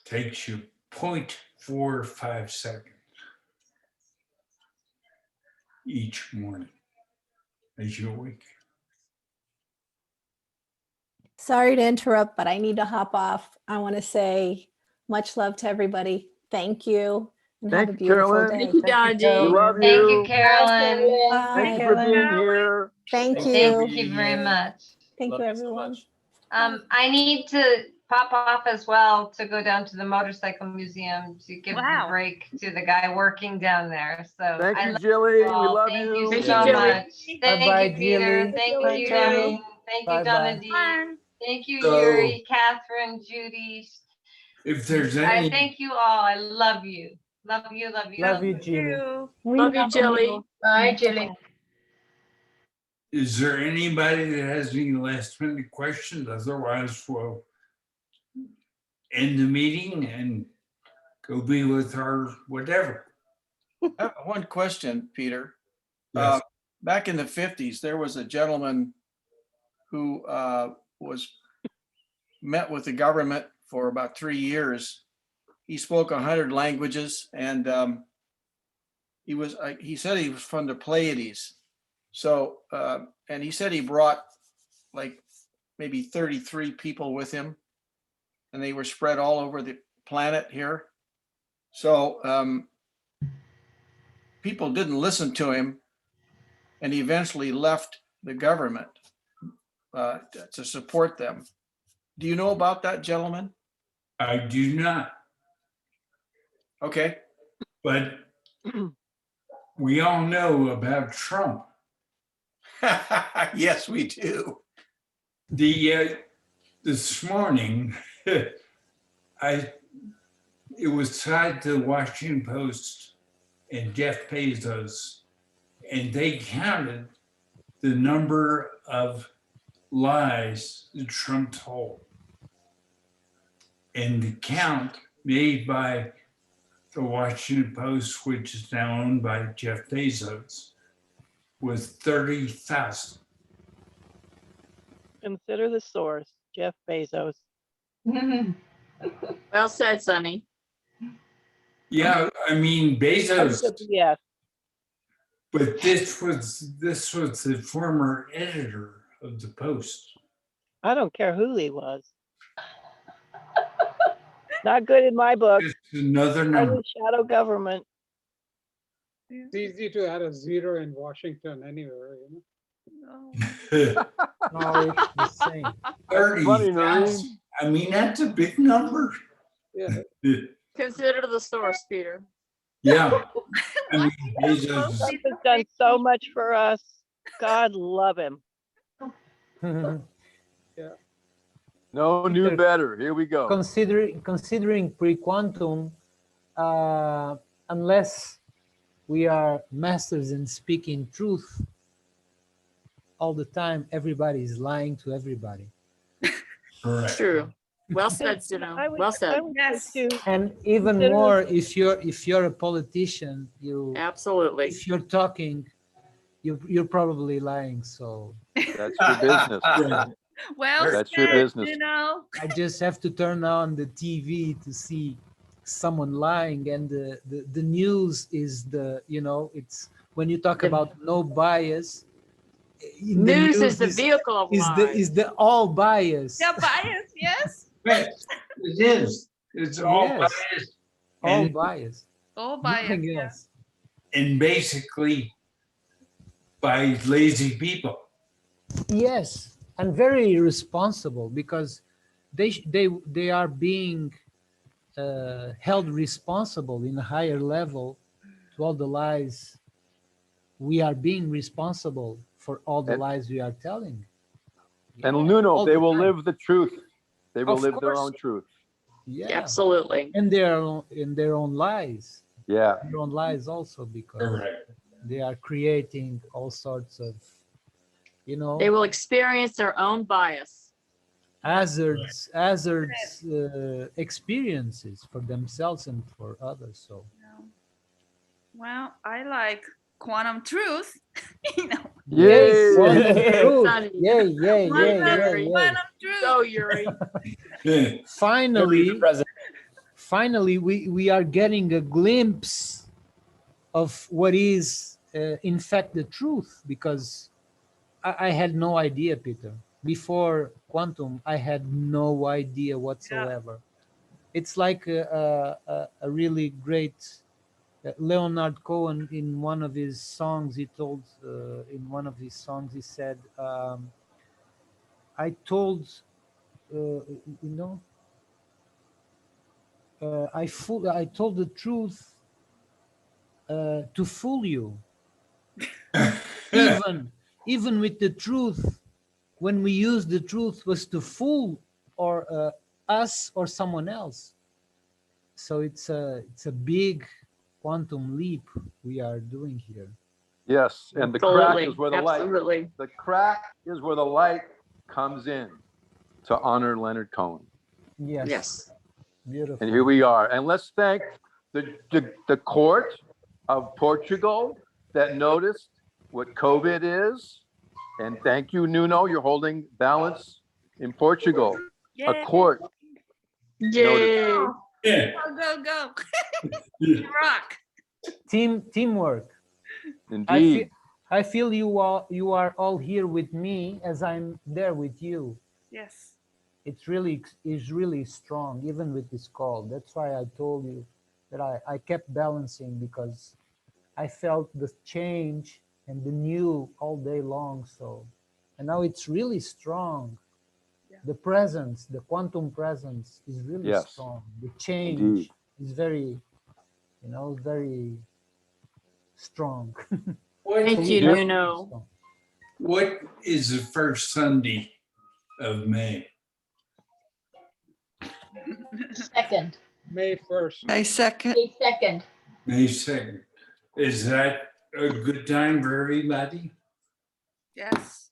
Takes you 0.45 seconds each morning as you wake. Sorry to interrupt, but I need to hop off. I want to say much love to everybody. Thank you and have a Thank you, beautiful Carolyn. day. Thank you, Donna We G. love Thank you, you. Carolyn. Thank you for being here. Thank Thank you. you very much. Thank Love you, so everyone. much. I need to pop off as well to go down to the motorcycle museum to give Wow. the break to the guy working down there. So Thank I you, love Jilly. you We all. love Thank you. you Thank so you, Jilly. much. Thank Bye-bye, you, Peter. Jilly. Thank Bye, you, Jilly. Jilly. Thank you, Donna Bye-bye. D. Fun. Thank you, So- Yuri, Catherine, Judy. If there's I any, thank you all. I love you. Love you, love you. Love you, Thank Jilly. you. Love you, Jilly. Bye, Julie. is there anybody that has any last minute questions? Otherwise, we'll end the meeting and go be with our whatever. I have one question, Peter. Yes. Back in the 50s, there was a gentleman who met with the government for about 3 years. He spoke 100 languages, and he said he was from the Pleiades. So, and he said he brought like maybe 33 people with him, and they were spread all over the planet here. So people didn't listen to him, and he eventually left the government to support them. Do you know about that gentleman? I do not, Okay. but we all know about Trump. Yes, we do. This morning, it was tied to the Washington Post and Jeff Bezos, and they counted the number of lies that Trump told. And the count made by the Washington Post, which is now owned by Jeff Bezos, was 30,000. Consider the source, Jeff Bezos. Well said, Sonny. Yeah, I mean Bezos, Yes. but this was the former editor of the Post. I don't care who he was. Not good in my book. Just another I number. was shadow government. It's easy to add a zero in Washington anywhere, you know? No, it's the same. 30,000. I mean, that's a big number. Yeah. Consider the source, Peter. Yeah. I mean, Bezos. Trump has done so much for us. God love him. No, knew better. Here we go. Considering pre-quantum, unless we are masters in speaking truth all the time, everybody is lying to everybody. Correct. True. Well said, Sino. Well said. And even more, if you're a politician, Absolutely. if you're talking, you're probably lying. So That's your business. Well, That's your business. You know. I just have to turn on the TV to see someone lying, and the news is it's when you talk about no bias. News is the vehicle of lies. Is the all bias. Yeah, bias, yes. Right. It is. It's all Yes. biased. All And- bias. All bias. Nothing Yeah. else. And basically by lazy people. Yes, and very irresponsible, because they are being held responsible in a higher level to all the lies. We are being responsible for all the lies we are telling. And Nuno, All they the will time. live the truth. They will Of live their course. own truth. Yeah, Absolutely. and in their own lies. Yeah. Their own lies also, because Correct. they are creating all sorts of, They will experience their own bias. hazards experiences for themselves and for others. So Well, I like quantum truth. You know. Yay! Sonny. Yay. Quantum truth. Go, Yuri. Finally, finally we are getting a glimpse of what is in fact the truth, because I had no idea, Peter. Before quantum, I had no idea whatsoever. It's like a really great Leonard Cohen, in one of his songs, he told, he said, I told, I told the truth to fool you. even with the truth, when we use the truth, was to fool or us or someone else. So it's a big quantum leap we are doing here. Yes, and the crack is where the light. The crack is where the light comes in to honor Leonard Cohen. Yes. Beautiful. And here we are. And let's thank the court of Portugal that noticed what COVID is. And thank you, Nuno. You're holding balance in Portugal. A court. Yay. Yeah. Go. You rock. Teamwork. Indeed. I feel you are all here with me as I'm there with you. Yes. It's really strong, even with this call. That's why I told you that I kept balancing, because I felt the change and the new all day long. So, and now it's really strong. Yeah. The presence, the quantum presence is really strong. The change is very, very strong. Thank you, Nuno. What is the first Sunday of May? Second. May 1st. May 2nd. May 2nd. May 2nd. Is that a good time for everybody? Yes.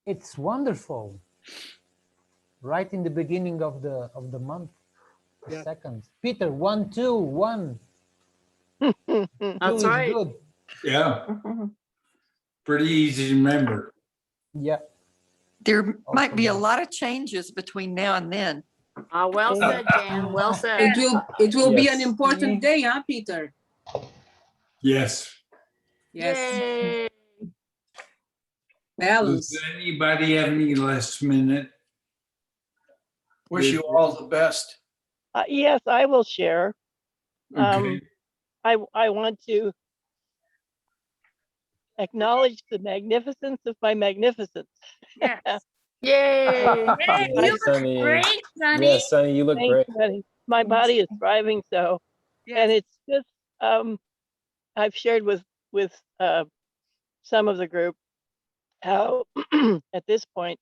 It's wonderful. Right in the beginning of the month, the second. Peter, 1, 2, 1. That's right. Good. Yeah. Pretty easy to remember. Yeah. There might be a lot of changes between now and then. Well said, Dan. Well said. It will be an important day, huh, Peter? Yes. Yes. Yay. Balance. Does anybody have any last minute? Wish you all the best. Yes, I will share. Okay. I want to acknowledge the magnificence of my magnificence. Yes. Yay. Hey, you look Sonny. great, Sonny. Yeah, Sonny, you look Thanks, great. buddy. My body is thriving so, and Yes. it's just I've shared with some of the group how at this point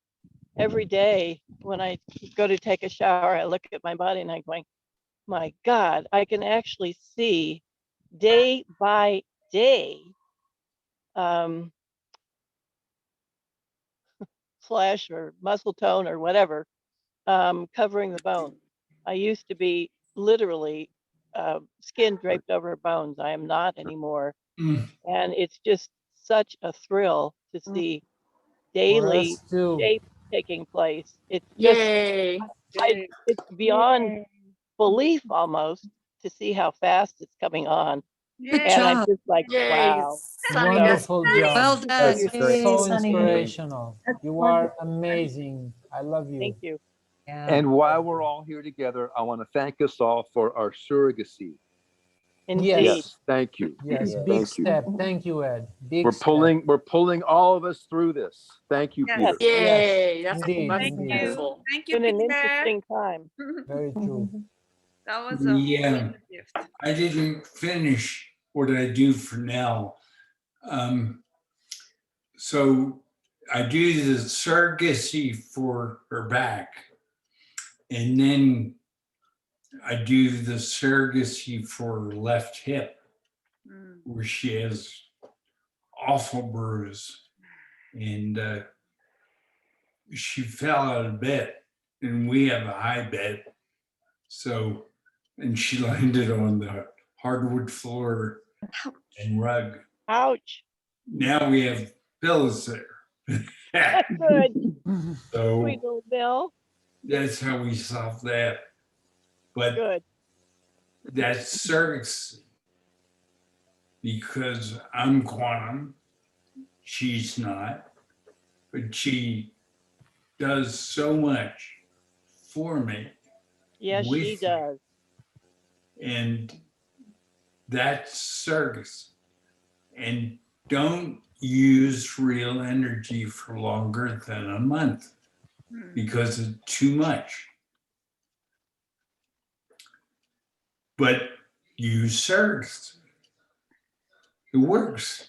every day when I go to take a shower, I look at my body and I'm going, my God, I can actually see day by day flesh or muscle tone or whatever covering the bone. I used to be literally skin draped over bones. I am not anymore. And it's just such a thrill to see daily shape taking place. It's just, Yay. it's beyond belief almost to see how fast it's coming on. Good And I'm job. just like, Yay. wow. Wonderful job. Well done. That's great. So inspirational. You are amazing. I love you. Thank you. And while we're all here together, I want to thank us all for our surrogacy. Indeed. Yes, thank you. Yes, Thank big you. step. Thank you, Ed. Big We're step. pulling all of us through this. Thank you, Yes. Peter. Yay. That's Indeed, wonderful. Thank you, Been an Peter. interesting time. Very true. That was a Yeah. gift. I didn't finish what I do for now. So I do the surrogacy for her back. And then I do the surrogacy for her left hip, where she has awful bruise. And she fell out of bed, and we have a high bed. So, and she landed on the hardwood floor and rug. Ouch. Now we have pillows there. That's good. So Sweet little Bill. that's how we solved that. But Good. That's surrogacy. Because I'm quantum, she's not, but she does so much for me. Yes, she with me. does. And that's surrogacy. And don't use real energy for longer than a month because it's too much. But use surrogacy. It works.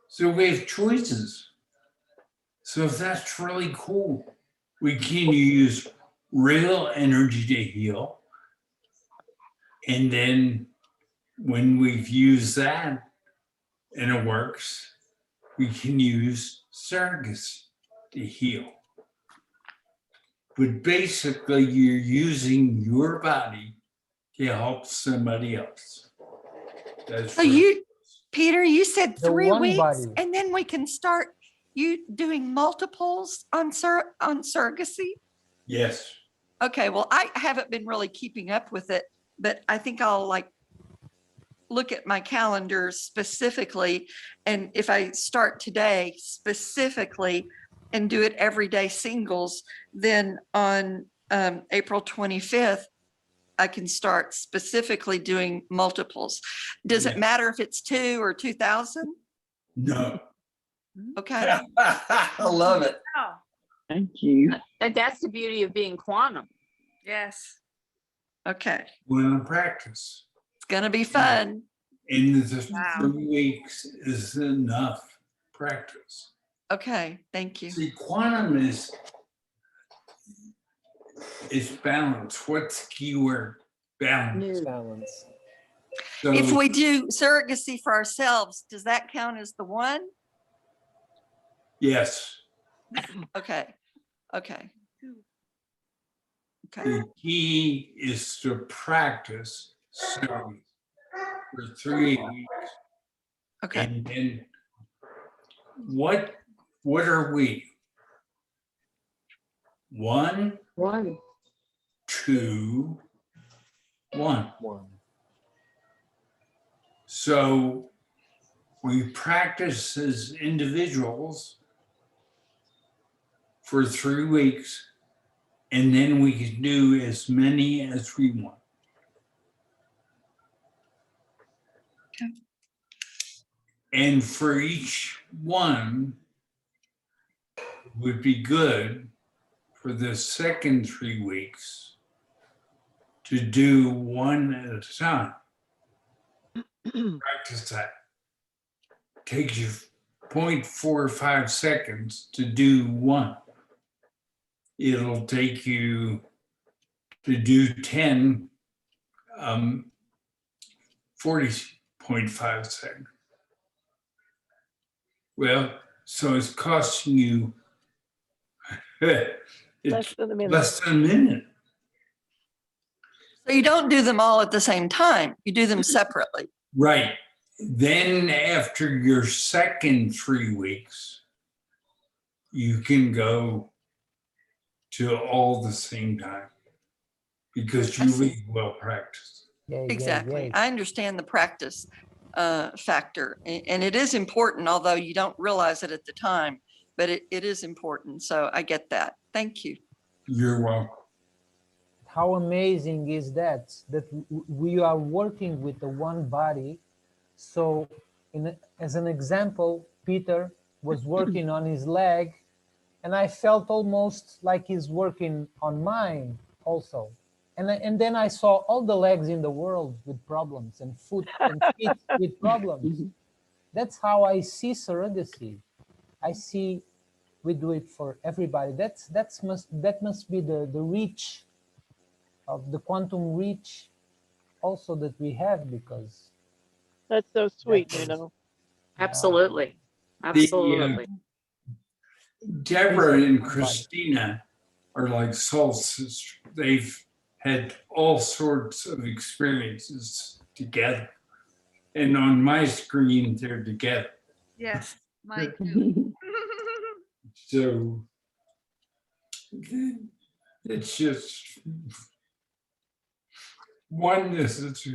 So we have choices. So if that's really cool, we can use real energy to heal. And then when we've used that and it works, we can use surrogacy to heal. But basically, you're using your body to help somebody else. That's So what- Peter, you said The 3 one weeks body. and then we can start you doing multiples on surrogacy? Yes. Okay, well, I haven't been really keeping up with it, but I think I'll like look at my calendar specifically. And if I start today specifically and do it everyday singles, then on April 25th, I can start specifically doing multiples. Does it matter if it's 2 or 2,000? No. Okay. I love it. Oh, Thank you. And that's the beauty of being quantum. yes. Okay. Want to practice. It's gonna be fun. And the Wow. 3 weeks is enough practice. Okay, thank you. See, quantum is balance. What's the key word? Balance. Balance. So If we do surrogacy for ourselves, does that count as the 1? yes, Okay, okay. Okay, the key is to practice surrogacy for 3 weeks. okay. And then what are we? 1, 2, 1. So we practice as individuals for 3 weeks, and then we can do as many as we want. Okay. And for each one would be good for the second 3 weeks to do 1 at a time. Practice that. Takes you 0.45 seconds to do 1. It'll take you to do 10, 40.5 seconds. Well, so it's costing you Less than a minute. less than a minute. So you don't do them all at the same time. You do them separately. Right. Then after your second 3 weeks, you can go to all the same time because you really well practiced. Exactly. I understand the practice factor, and it is important, although you don't realize it at the time, but it is important. So I get that. Thank you. You're welcome. How amazing is that we are working with the one body. So as an example, Peter was working on his leg, and I felt almost like he's working on mine also. And then I saw all the legs in the world with problems and foot and feet with problems. That's how I see surrogacy. I see we do it for everybody. That must be the reach of the quantum reach also that we have, because That's so sweet, you know. Absolutely. Absolutely. Deborah and Christina are like soul sisters. They've had all sorts of experiences together. And on my screen, they're together. Yes, mine too. So it's just, oneness is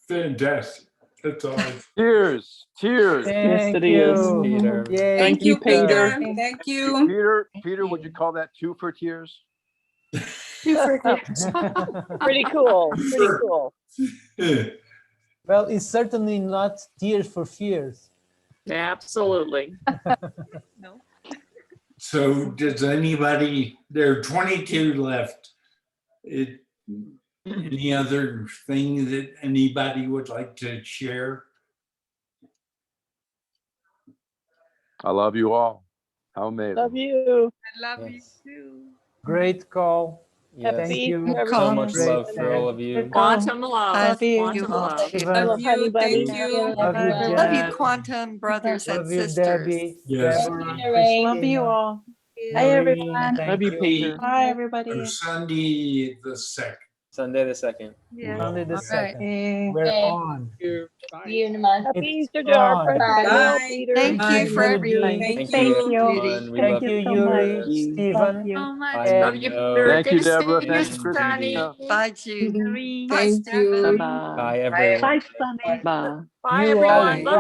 fantastic. That's all. Tears, tears. Thank it is, you. Peter. Yay, Thank you, Peter. Peter. Thank you. Peter, would you call that 2 for tears? Pretty cool, pretty cool. Well, it's certainly not tears for fears. Absolutely. No. So does anybody, there are 22 left. Any other thing that anybody would like to share? I love you all. How amazing. Love you. I love you Yes. too. Great call. Happy Thank Easter, you. So everyone. much Great love for all of you. Good call. Quantum love. Love you. Quantum love. I Stephen, love you. Honey Bunny. Thank you. love you, Love you, Jen. quantum brothers and Love you, sisters. Debbie. Yes. Deborah, Lorraine. Love you all. Hi, everyone. Love you, Peter. Bye, Or everybody. Sunday the 2nd. Sunday the 2nd. Yeah. Sunday the All right. 2nd. We're Okay. on. See you in a month. Happy It's Easter to our on. president, Bye. Peter. Thank Bye. you for everything. Thank Thank you, you. everyone. We Thank love you, you. Yuri, Stephen. So much. and Love you, No. Peter. Thank Good you, to see Deborah. you, Thank you, Sonny. Christina. Bye, Jude. Bye, Thank Stephen. you. Bye, everyone. Bye, Sunny. Bye, You everyone. all Love